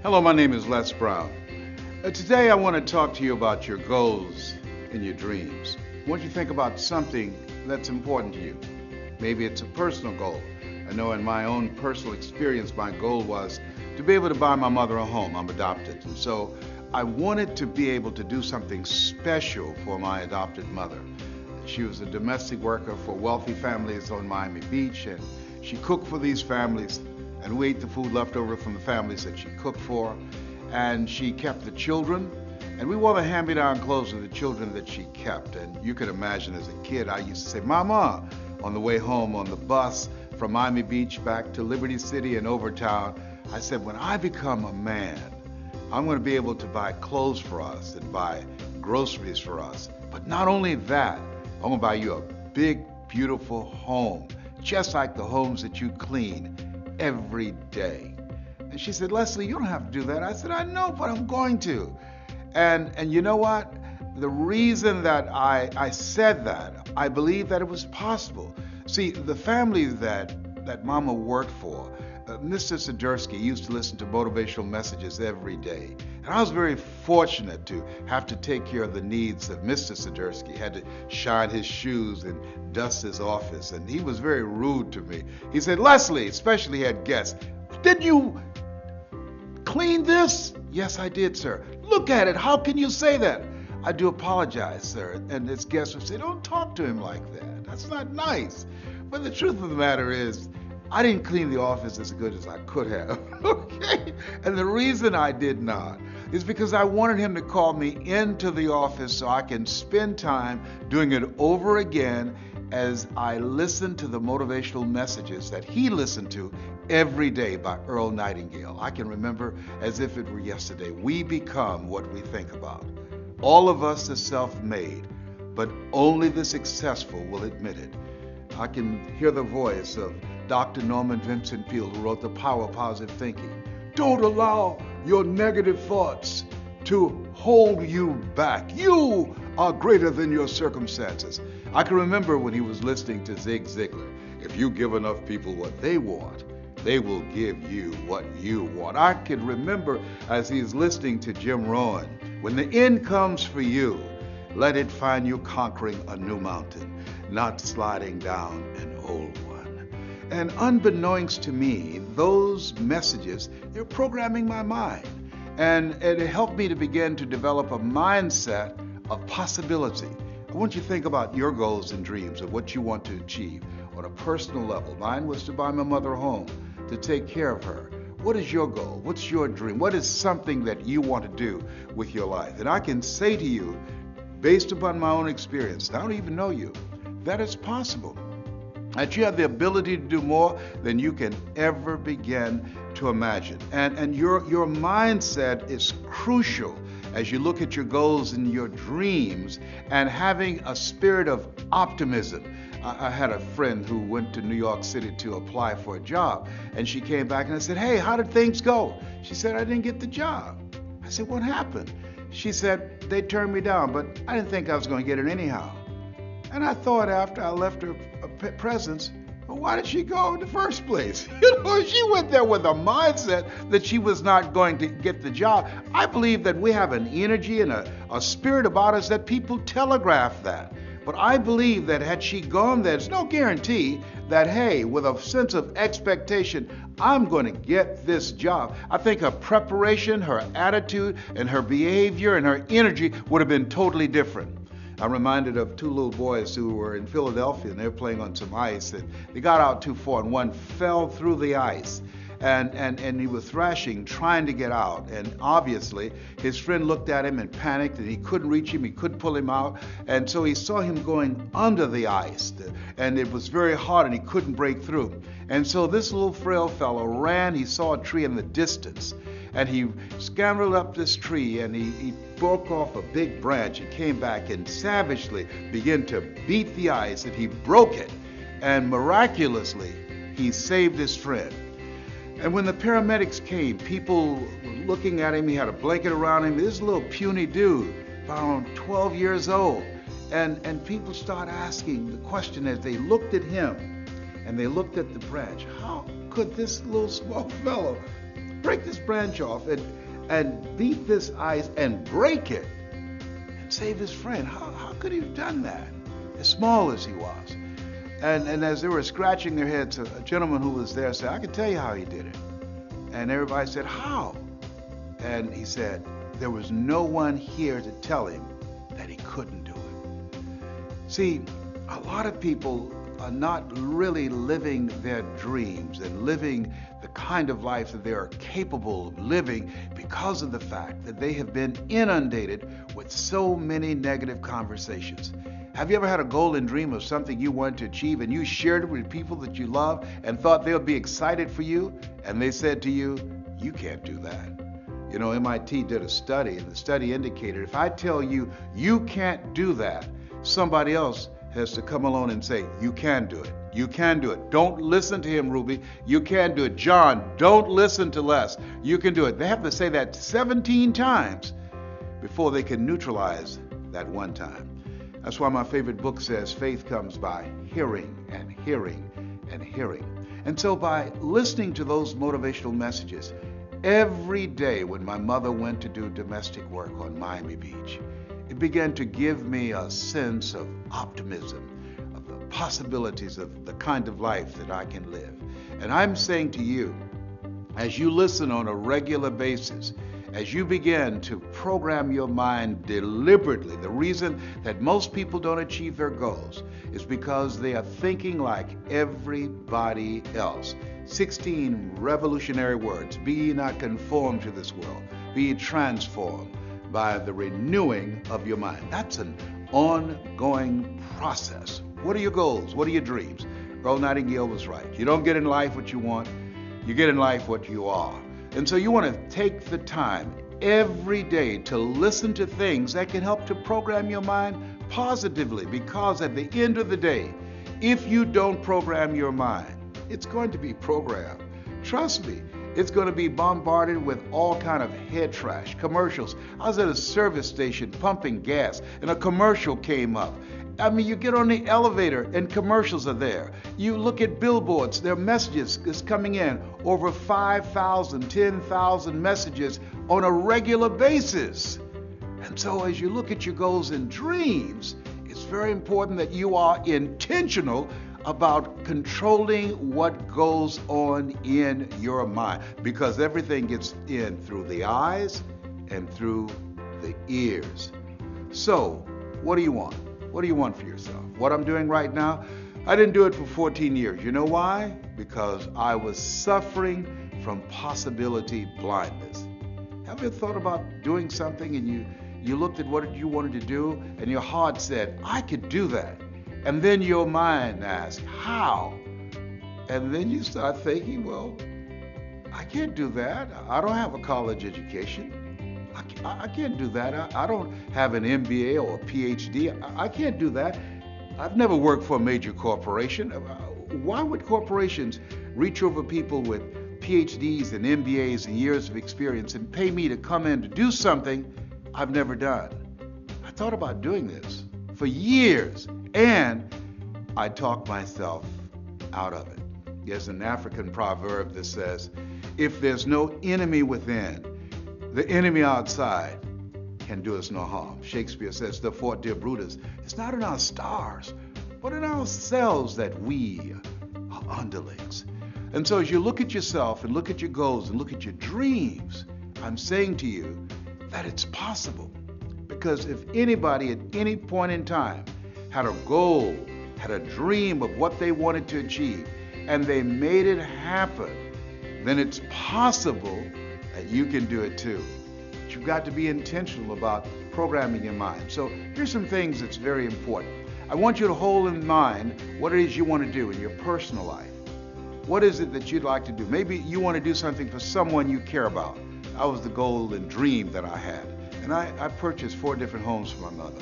[SPEAKER 1] Hello, my name is Les Brown. Today I want to talk to you about your goals and your dreams. I want you to think about something that's important to you. Maybe it's a personal goal. I know in my own personal experience, my goal was to be able to buy my mother a home. I'm adopted. And so I wanted to be able to do something special for my adopted mother. She was a domestic worker for wealthy families on Miami Beach, and she cooked for these families. And we ate the food left over from the families that she cooked for. And she kept the children. And we wore the hand-me-down clothes of the children that she kept. And you could imagine as a kid, I used to say, Mama, on the way home on the bus from Miami Beach back to Liberty City and Overtown, I said, when I become a man, I'm going to be able to buy clothes for us and buy groceries for us. But not only that, I'm going to buy you a big, beautiful home, just like the homes that you clean every day. And she said, Leslie, you don't have to do that. I said, I know, but I'm going to. And you know what? The reason that I said that, I believe that it was possible. See, the family that Mama worked for, Mr. Sidursky used to listen to motivational messages every day. And I was very fortunate to have to take care of the needs of Mr. Sidursky. Had to shine his shoes and dust his office. And he was very rude to me. He said, Leslie, especially had guests, did you clean this? Yes, I did, sir. Look at it. How can you say that? I do apologize, sir. And his guests would say, don't talk to him like that. That's not nice. But the truth of the matter is, I didn't clean the office as good as I could have, okay? And the reason I did not is because I wanted him to call me into the office so I can spend time doing it over again as I listened to the motivational messages that he listened to every day by Earl Nightingale. I can remember as if it were yesterday. We become what we think about. All of us are self-made, but only the successful will admit it. I can hear the voice of Dr. Norman Vincent Peale, who wrote The Power of Positive Thinking. Don't allow your negative thoughts to hold you back. You are greater than your circumstances. I can remember when he was listening to Zig Ziglar. If you give enough people what they want, they will give you what you want. I can remember as he's listening to Jim Rohn, when the end comes for you, let it find you conquering a new mountain, not sliding down an old one. And unbeknownst to me, those messages, they're programming my mind. And it helped me to begin to develop a mindset of possibility. I want you to think about your goals and dreams of what you want to achieve on a personal level. Mine was to buy my mother a home, to take care of her. What is your goal? What's your dream? What is something that you want to do with your life? And I can say to you, based upon my own experience, I don't even know you, that it's possible. That you have the ability to do more than you can ever begin to imagine. And your mindset is crucial as you look at your goals and your dreams and having a spirit of optimism. I had a friend who went to New York City to apply for a job, and she came back and I said, hey, how did things go? She said, I didn't get the job. I said, what happened? She said, they turned me down, but I didn't think I was going to get it anyhow. And I thought after I left her presence, Well, why did she go in the first place? She went there with a mindset that she was not going to get the job. I believe that we have an energy and a spirit about us that people telegraph that. But I believe that had she gone there, there's no guarantee that, hey, with a sense of expectation, I'm going to get this job. I think her preparation, her attitude, and her behavior and her energy would have been totally different. I'm reminded of two little boys who were in Philadelphia, and they were playing on some ice, and they got out too far, and one fell through the ice. And he was thrashing, trying to get out. And obviously, his friend looked at him and panicked, and he couldn't reach him. He couldn't pull him out. And so he saw him going under the ice, and it was very hard, and he couldn't break through. And so this little frail fellow ran. He saw a tree in the distance, and he scampered up this tree, and he broke off a big branch and came back and savagely began to beat the ice, and he broke it. And miraculously, he saved his friend. And when the paramedics came, people were looking at him. He had a blanket around him. This little puny dude, around 12 years old. And people start asking the question as they looked at him and they looked at the branch. How could this little small fellow break this branch off and beat this ice and break it and save his friend? How could he have done that, as small as he was? And as they were scratching their heads, a gentleman who was there said, I can tell you how he did it. And everybody said, how? And he said, there was no one here to tell him that he couldn't do it. See, a lot of people are not really living their dreams and living the kind of life that they are capable of living because of the fact that they have been inundated with so many negative conversations. Have you ever had a goal and dream of something you wanted to achieve and you shared it with people that you love and thought they would be excited for you, and they said to you, you can't do that? You know, MIT did a study, and the study indicated if I tell you you can't do that, somebody else has to come along and say, you can do it. You can do it. Don't listen to him, Ruby. You can do it. John, don't listen to Les. You can do it. They have to say that 17 times before they can neutralize that one time. That's why my favorite book says faith comes by hearing and hearing and hearing. And so by listening to those motivational messages, every day when my mother went to do domestic work on Miami Beach, it began to give me a sense of optimism, of the possibilities of the kind of life that I can live. And I'm saying to you, as you listen on a regular basis, as you begin to program your mind deliberately, the reason that most people don't achieve their goals is because they are thinking like everybody else. 16 revolutionary words. Be ye not conformed to this world. Be ye transformed by the renewing of your mind. That's an ongoing process. What are your goals? What are your dreams? Earl Nightingale was right. You don't get in life what you want. You get in life what you are. And so you want to take the time every day to listen to things that can help to program your mind positively, because at the end of the day, if you don't program your mind, it's going to be programmed. Trust me, it's going to be bombarded with all kind of head trash, commercials. I was at a service station pumping gas and a commercial came up. I mean, you get on the elevator and commercials are there. You look at billboards, their messages is coming in, over 5,000, 10,000 messages on a regular basis. And so as you look at your goals and dreams, it's very important that you are intentional about controlling what goes on in your mind, because everything gets in through the eyes and through the ears. So, what do you want? What do you want for yourself? What I'm doing right now, I didn't do it for 14 years. You know why? Because I was suffering from possibility blindness. Have you thought about doing something and you looked at what you wanted to do and your heart said, I could do that. And then your mind asked, how? And then you start thinking, well, I can't do that. I don't have a college education. I can't do that. I don't have an MBA or a PhD. I can't do that. I've never worked for a major corporation. Why would corporations reach over people with PhDs and MBAs and years of experience and pay me to come in to do something I've never done? I thought about doing this for years, and I talked myself out of it. There's an African proverb that says, if there's no enemy within, the enemy outside can do us no harm. Shakespeare says, therefore, dear Brutus, it's not in our stars, but in ourselves that we are underlings. And so as you look at yourself and look at your goals and look at your dreams, I'm saying to you that it's possible. Because if anybody at any point in time had a goal, had a dream of what they wanted to achieve, and they made it happen, then it's possible that you can do it too. But you've got to be intentional about programming your mind. So here's some things that's very important. I want you to hold in mind what it is you want to do in your personal life. What is it that you'd like to do? Maybe you want to do something for someone you care about. That was the goal and dream that I had. And I purchased 4 different homes for my mother.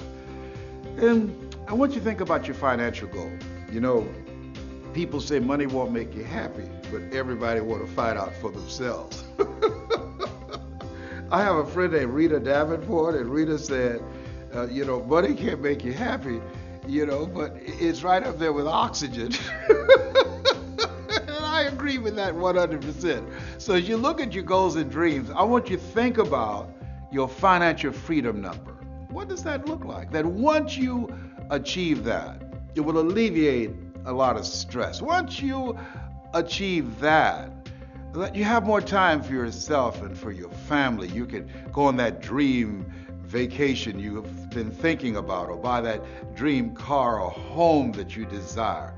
[SPEAKER 1] And I want you to think about your financial goal. You know, people say money won't make you happy, but everybody want to find out for themselves. I have a friend named Rita Davenport, and Rita said, money can't make you happy, but it's right up there with oxygen. And I agree with that 100%. So as you look at your goals and dreams, I want you to think about your financial freedom number. What does that look like? That once you achieve that, it will alleviate a lot of stress. Once you achieve that, you have more time for yourself and for your family. You can go on that dream vacation you've been thinking about, or buy that dream car or home that you desire.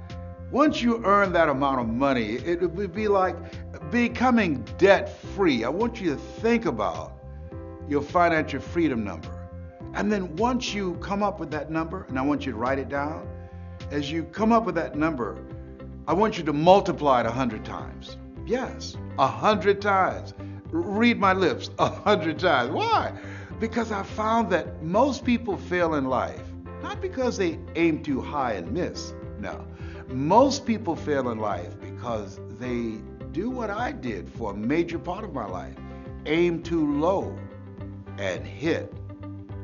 [SPEAKER 1] Once you earn that amount of money, it would be like becoming debt-free. I want you to think about your financial freedom number. And then once you come up with that number, and I want you to write it down, as you come up with that number, I want you to multiply it 100 times. Yes, 100 times. Read my lips, 100 times. Why? Because I found that most people fail in life, not because they aim too high and miss. No. Most people fail in life because they do what I did for a major part of my life. Aim too low and hit.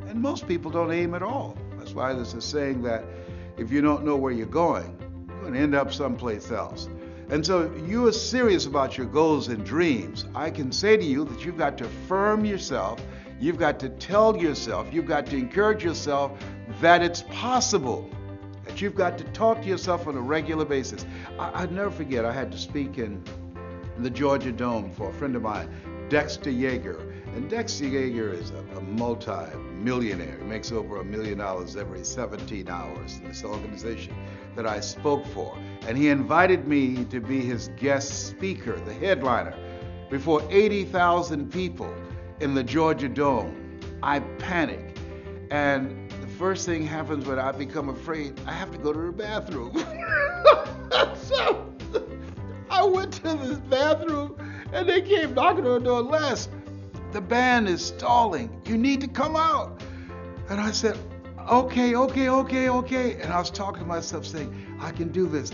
[SPEAKER 1] And most people don't aim at all. That's why there's a saying that if you don't know where you're going to end up someplace else. And so you are serious about your goals and dreams. I can say to you that you've got to affirm yourself. You've got to tell yourself, you've got to encourage yourself that it's possible, that you've got to talk to yourself on a regular basis. I'd never forget, I had to speak in the Georgia Dome for a friend of mine, Dexter Yeager. And Dexter Yeager is a multi-millionaire. He makes over $1 million every 17 hours in this organization that I spoke for. And he invited me to be his guest speaker, the headliner, before 80,000 people in the Georgia Dome. I panic. And the first thing happens when I become afraid, I have to go to the bathroom. So I went to this bathroom and they came knocking on the door. Les, the band is stalling. You need to come out. And I said, okay. And I was talking to myself saying, I can do this.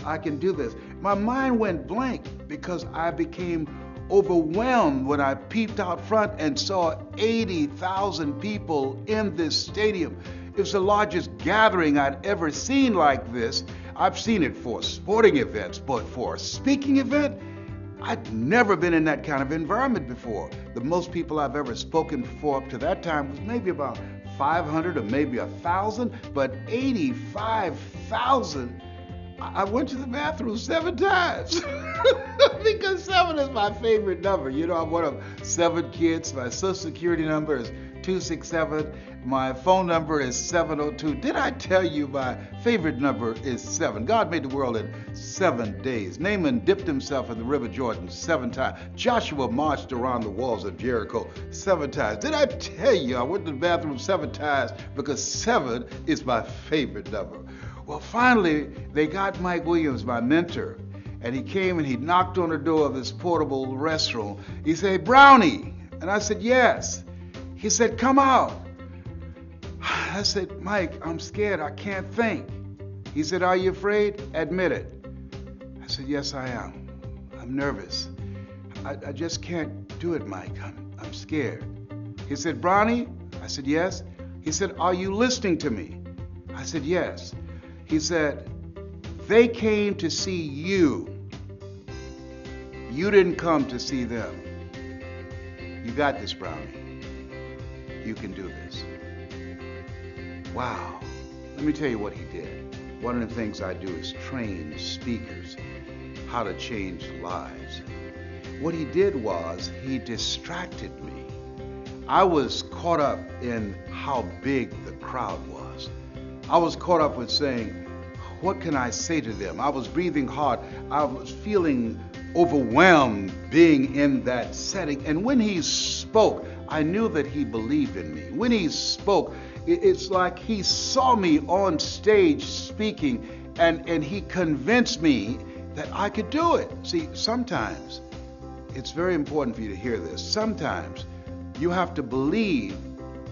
[SPEAKER 1] My mind went blank because I became overwhelmed when I peeped out front and saw 80,000 people in this stadium. It was the largest gathering I'd ever seen like this. I've seen it for sporting events, but for a speaking event, I'd never been in that kind of environment before. The most people I've ever spoken for up to that time was maybe about 500 or maybe 1,000, but 85,000. I went to the bathroom 7 times because 7 is my favorite number. I'm one of 7 kids. My social security number is 267. My phone number is 702. Did I tell you my favorite number is 7? God made the world in 7 days. Naaman dipped himself in the river Jordan 7 times. Joshua marched around the walls of Jericho 7 times. Did I tell you I went to the bathroom 7 times because 7 is my favorite number? Well, finally, they got Mike Williams, my mentor, and he came and he knocked on the door of this portable restroom. He said, Brownie. And I said, yes. He said, come out. I said, Mike, I'm scared. I can't think. He said, are you afraid? Admit it. I said, yes, I am. I'm nervous. I just can't do it, Mike. I'm scared. He said, Brownie? I said, yes. He said, are you listening to me? I said, yes. He said, they came to see you. You didn't come to see them. You got this, Brownie. You can do this. Wow. Let me tell you what he did. One of the things I do is train speakers how to change lives. What he did was he distracted me. I was caught up in how big the crowd was. I was caught up with saying, what can I say to them? I was breathing hard. I was feeling overwhelmed being in that setting. And when he spoke, I knew that he believed in me. When he spoke, it's like he saw me on stage speaking, and he convinced me that I could do it. See, sometimes it's very important for you to hear this. Sometimes you have to believe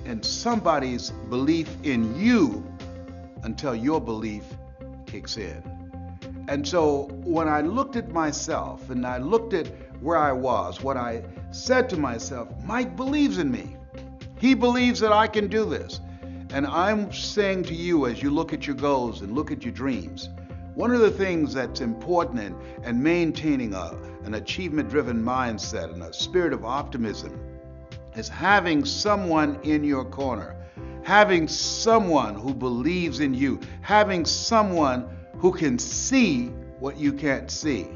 [SPEAKER 1] in somebody's belief in you until your belief kicks in. And so when I looked at myself and I looked at where I was, what I said to myself, Mike believes in me. He believes that I can do this. And I'm saying to you, as you look at your goals and look at your dreams, one of the things that's important in maintaining an achievement-driven mindset and a spirit of optimism is having someone in your corner, having someone who believes in you, having someone who can see what you can't see.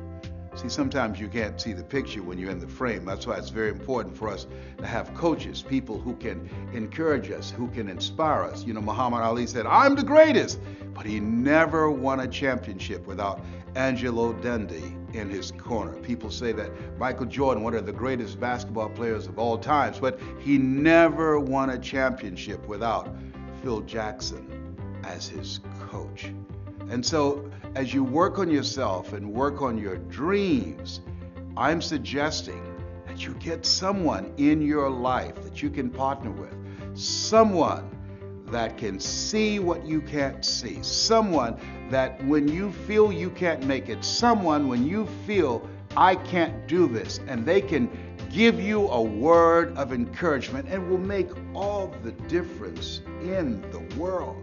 [SPEAKER 1] See, sometimes you can't see the picture when you're in the frame. That's why it's very important for us to have coaches, people who can encourage us, who can inspire us. You know, Muhammad Ali said, I'm the greatest, but he never won a championship without Angelo Dundee in his corner. People say that Michael Jordan, one of the greatest basketball players of all times, but he never won a championship without Phil Jackson as his coach. And so as you work on yourself and work on your dreams, I'm suggesting that you get someone in your life that you can partner with, someone that can see what you can't see, someone that when you feel you can't make it, someone when you feel I can't do this, and they can give you a word of encouragement and will make all the difference in the world.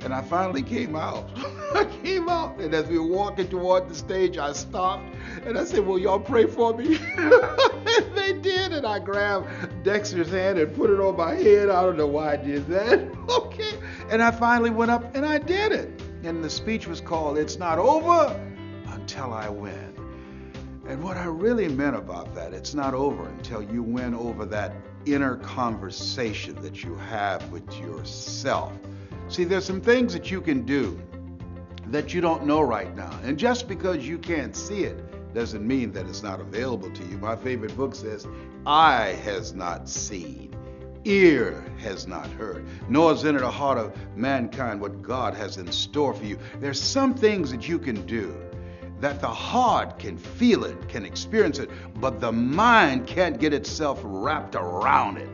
[SPEAKER 1] And I finally came out. I came out, and as we were walking toward the stage, I stopped, and I said, will y'all pray for me? And they did, and I grabbed Dexter's hand and put it on my head. I don't know why I did that. Okay. And I finally went up, and I did it. And the speech was called, It's Not Over Until I Win. And what I really meant about that, it's not over until you win over that inner conversation that you have with yourself. See, there's some things that you can do that you don't know right now. And just because you can't see it doesn't mean that it's not available to you. My favorite book says, eye has not seen, ear has not heard, nor has entered the heart of mankind what God has in store for you. There's some things that you can do that the heart can feel it, can experience it, but the mind can't get itself wrapped around it.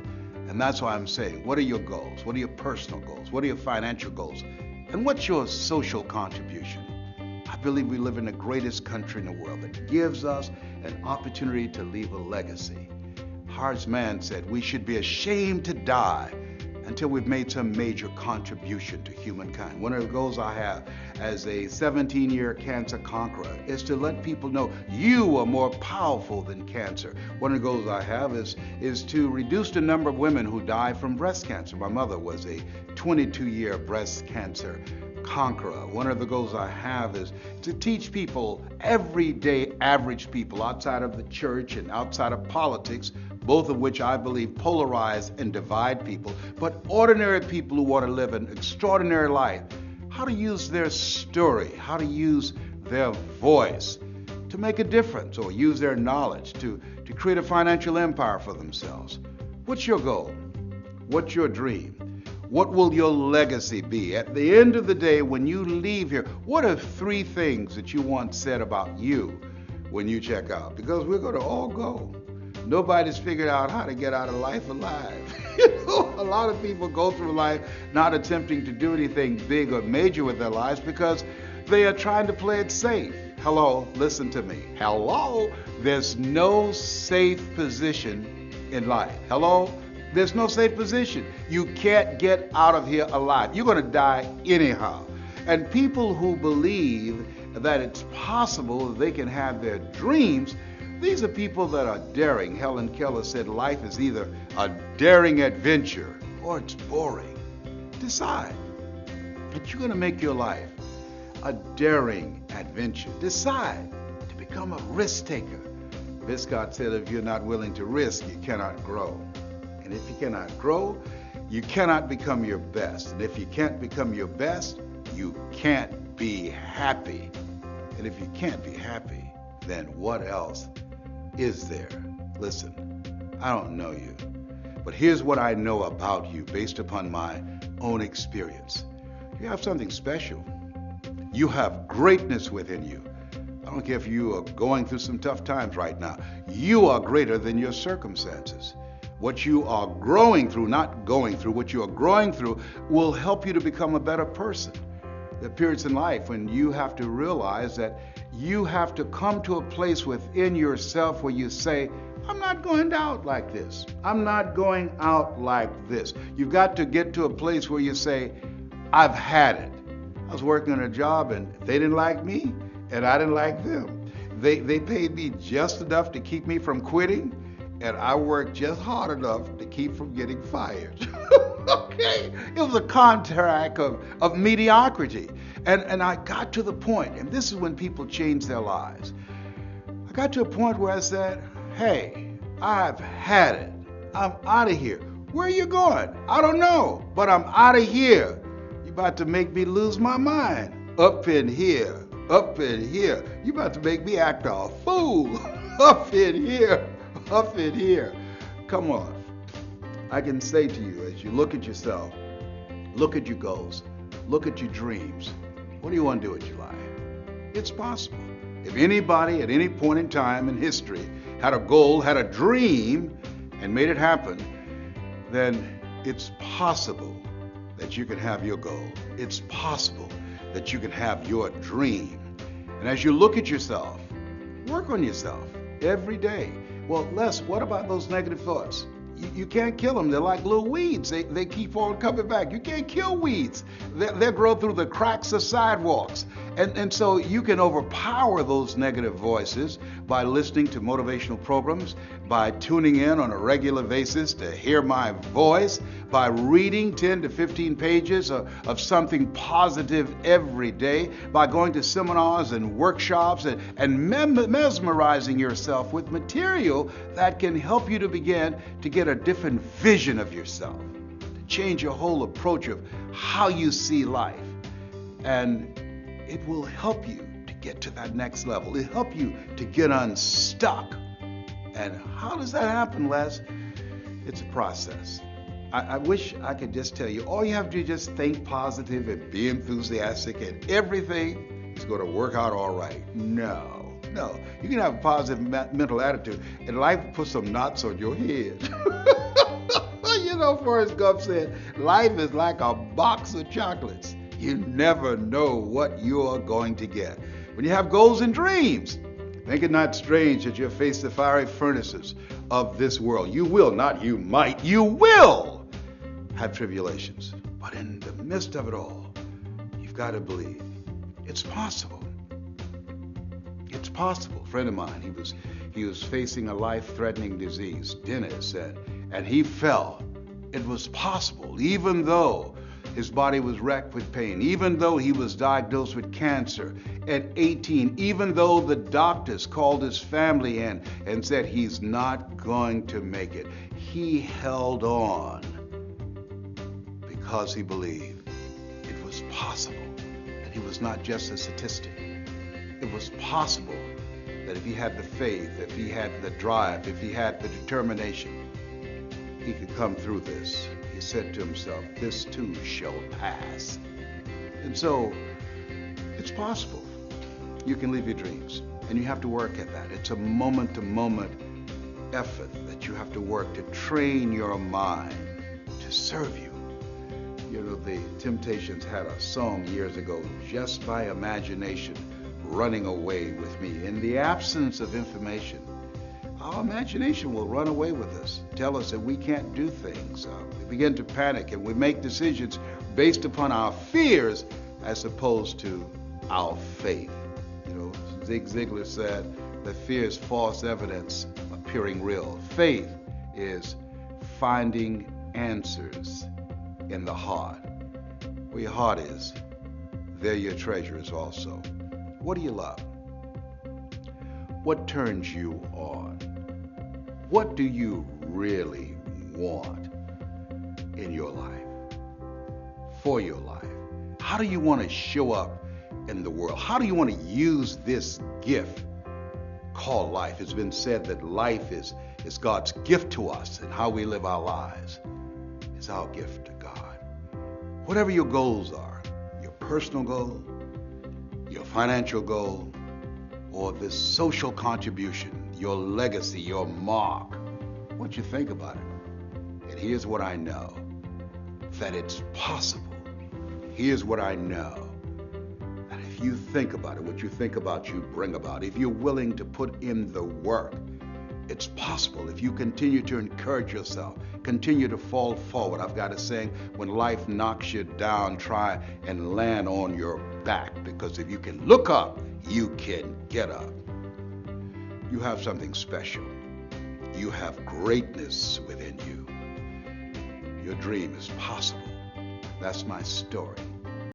[SPEAKER 1] And that's why I'm saying, what are your goals? What are your personal goals? What are your financial goals? And what's your social contribution? I believe we live in the greatest country in the world that gives us an opportunity to leave a legacy. Hart's man said we should be ashamed to die until we've made some major contribution to humankind. One of the goals I have as a 17-year cancer conqueror is to let people know you are more powerful than cancer. One of the goals I have is to reduce the number of women who die from breast cancer. My mother was a 22-year breast cancer conqueror. One of the goals I have is to teach people, everyday average people outside of the church and outside of politics, both of which I believe polarize and divide people, but ordinary people who want to live an extraordinary life, how to use their story, how to use their voice to make a difference, or use their knowledge to create a financial empire for themselves. What's your goal? What's your dream? What will your legacy be? At the end of the day, when you leave here, what are 3 things that you want said about you when you check out? Because we're going to all go. Nobody's figured out how to get out of life alive. A lot of people go through life not attempting to do anything big or major with their lives because they are trying to play it safe. Hello, listen to me. Hello, there's no safe position in life. Hello, there's no safe position. You can't get out of here alive. You're going to die anyhow. And people who believe that it's possible they can have their dreams, These are people that are daring. Helen Keller said life is either a daring adventure or it's boring. Decide that you're going to make your life a daring adventure. Decide to become a risk taker. Viscott said if you're not willing to risk, you cannot grow. And if you cannot grow, you cannot become your best. And if you can't become your best, you can't be happy. And if you can't be happy, then what else is there? Listen, I don't know you, but here's what I know about you based upon my own experience. You have something special. You have greatness within you. I don't care if you are going through some tough times right now. You are greater than your circumstances. What you are growing through, not going through, what you are growing through will help you to become a better person. There are periods in life when you have to realize that you have to come to a place within yourself where you say, I'm not going out like this. I'm not going out like this. You've got to get to a place where you say, I've had it. I was working on a job and they didn't like me and I didn't like them. They paid me just enough to keep me from quitting, and I worked just hard enough to keep from getting fired. Okay? It was a contract of mediocrity. And I got to the point, and this is when people change their lives. I got to a point where I said, hey, I've had it. I'm out of here. Where are you going? I don't know, but I'm out of here. You're about to make me lose my mind. Up in here. Up in here. You're about to make me act a fool. Up in here. Up in here. Come on. I can say to you, as you look at yourself, look at your goals, look at your dreams, what do you want to do with your life? It's possible. If anybody at any point in time in history had a goal, had a dream, and made it happen, then it's possible that you can have your goal. It's possible that you can have your dream. And as you look at yourself, work on yourself every day. Well, Les, what about those negative thoughts? You can't kill them. They're like little weeds. They keep on coming back. You can't kill weeds. They grow through the cracks of sidewalks. And so you can overpower those negative voices by listening to motivational programs, by tuning in on a regular basis to hear my voice, by reading 10 to 15 pages of something positive every day, by going to seminars and workshops and mesmerizing yourself with material that can help you to begin to get a different vision of yourself, to change your whole approach of how you see life. And it will help you to get to that next level. It'll help you to get unstuck. And how does that happen, Les? It's a process. I wish I could just tell you, all you have to do is just think positive and be enthusiastic and everything is going to work out all right. No. You can have a positive mental attitude and life will put some knots on your head. You know, Forrest Gump said, life is like a box of chocolates. You never know what you're going to get. When you have goals and dreams, think it not strange that you'll face the fiery furnaces of this world. You will, not you might, you will have tribulations. But in the midst of it all, you've got to believe it's possible. It's possible. A friend of mine, he was facing a life-threatening disease, Dennis, and he felt it was possible, even though his body was racked with pain, even though he was diagnosed with cancer at 18, even though the doctors called his family in and said he's not going to make it. He held on because he believed it was possible, that he was not just a statistic. It was possible that if he had the faith, if he had the drive, if he had the determination, he could come through this. He said to himself, this too shall pass. And so it's possible. You can live your dreams, and you have to work at that. It's a moment-to-moment effort that you have to work to train your mind to serve you. You know, the Temptations had a song years ago, Just by Imagination, running away with me. In the absence of information, our imagination will run away with us, tell us that we can't do things. We begin to panic and we make decisions based upon our fears as opposed to our faith. You know, Zig Ziglar said, that fear is false evidence appearing real. Faith is finding answers in the heart. Where your heart is, there your treasure is also. What do you love? What turns you on? What do you really want in your life, for your life? How do you want to show up in the world? How do you want to use this gift called life? It's been said that life is God's gift to us, and how we live our lives is our gift to God. Whatever your goals are, your personal goal, your financial goal, or this social contribution, your legacy, your mark, I want you to think about it. And here's what I know, that it's possible. Here's what I know, that if you think about it, what you think about, you bring about. If you're willing to put in the work, it's possible. If you continue to encourage yourself, continue to fall forward. I've got a saying, when life knocks you down, try and land on your back, because if you can look up, you can get up. You have something special. You have greatness within you. Your dream is possible. That's my story.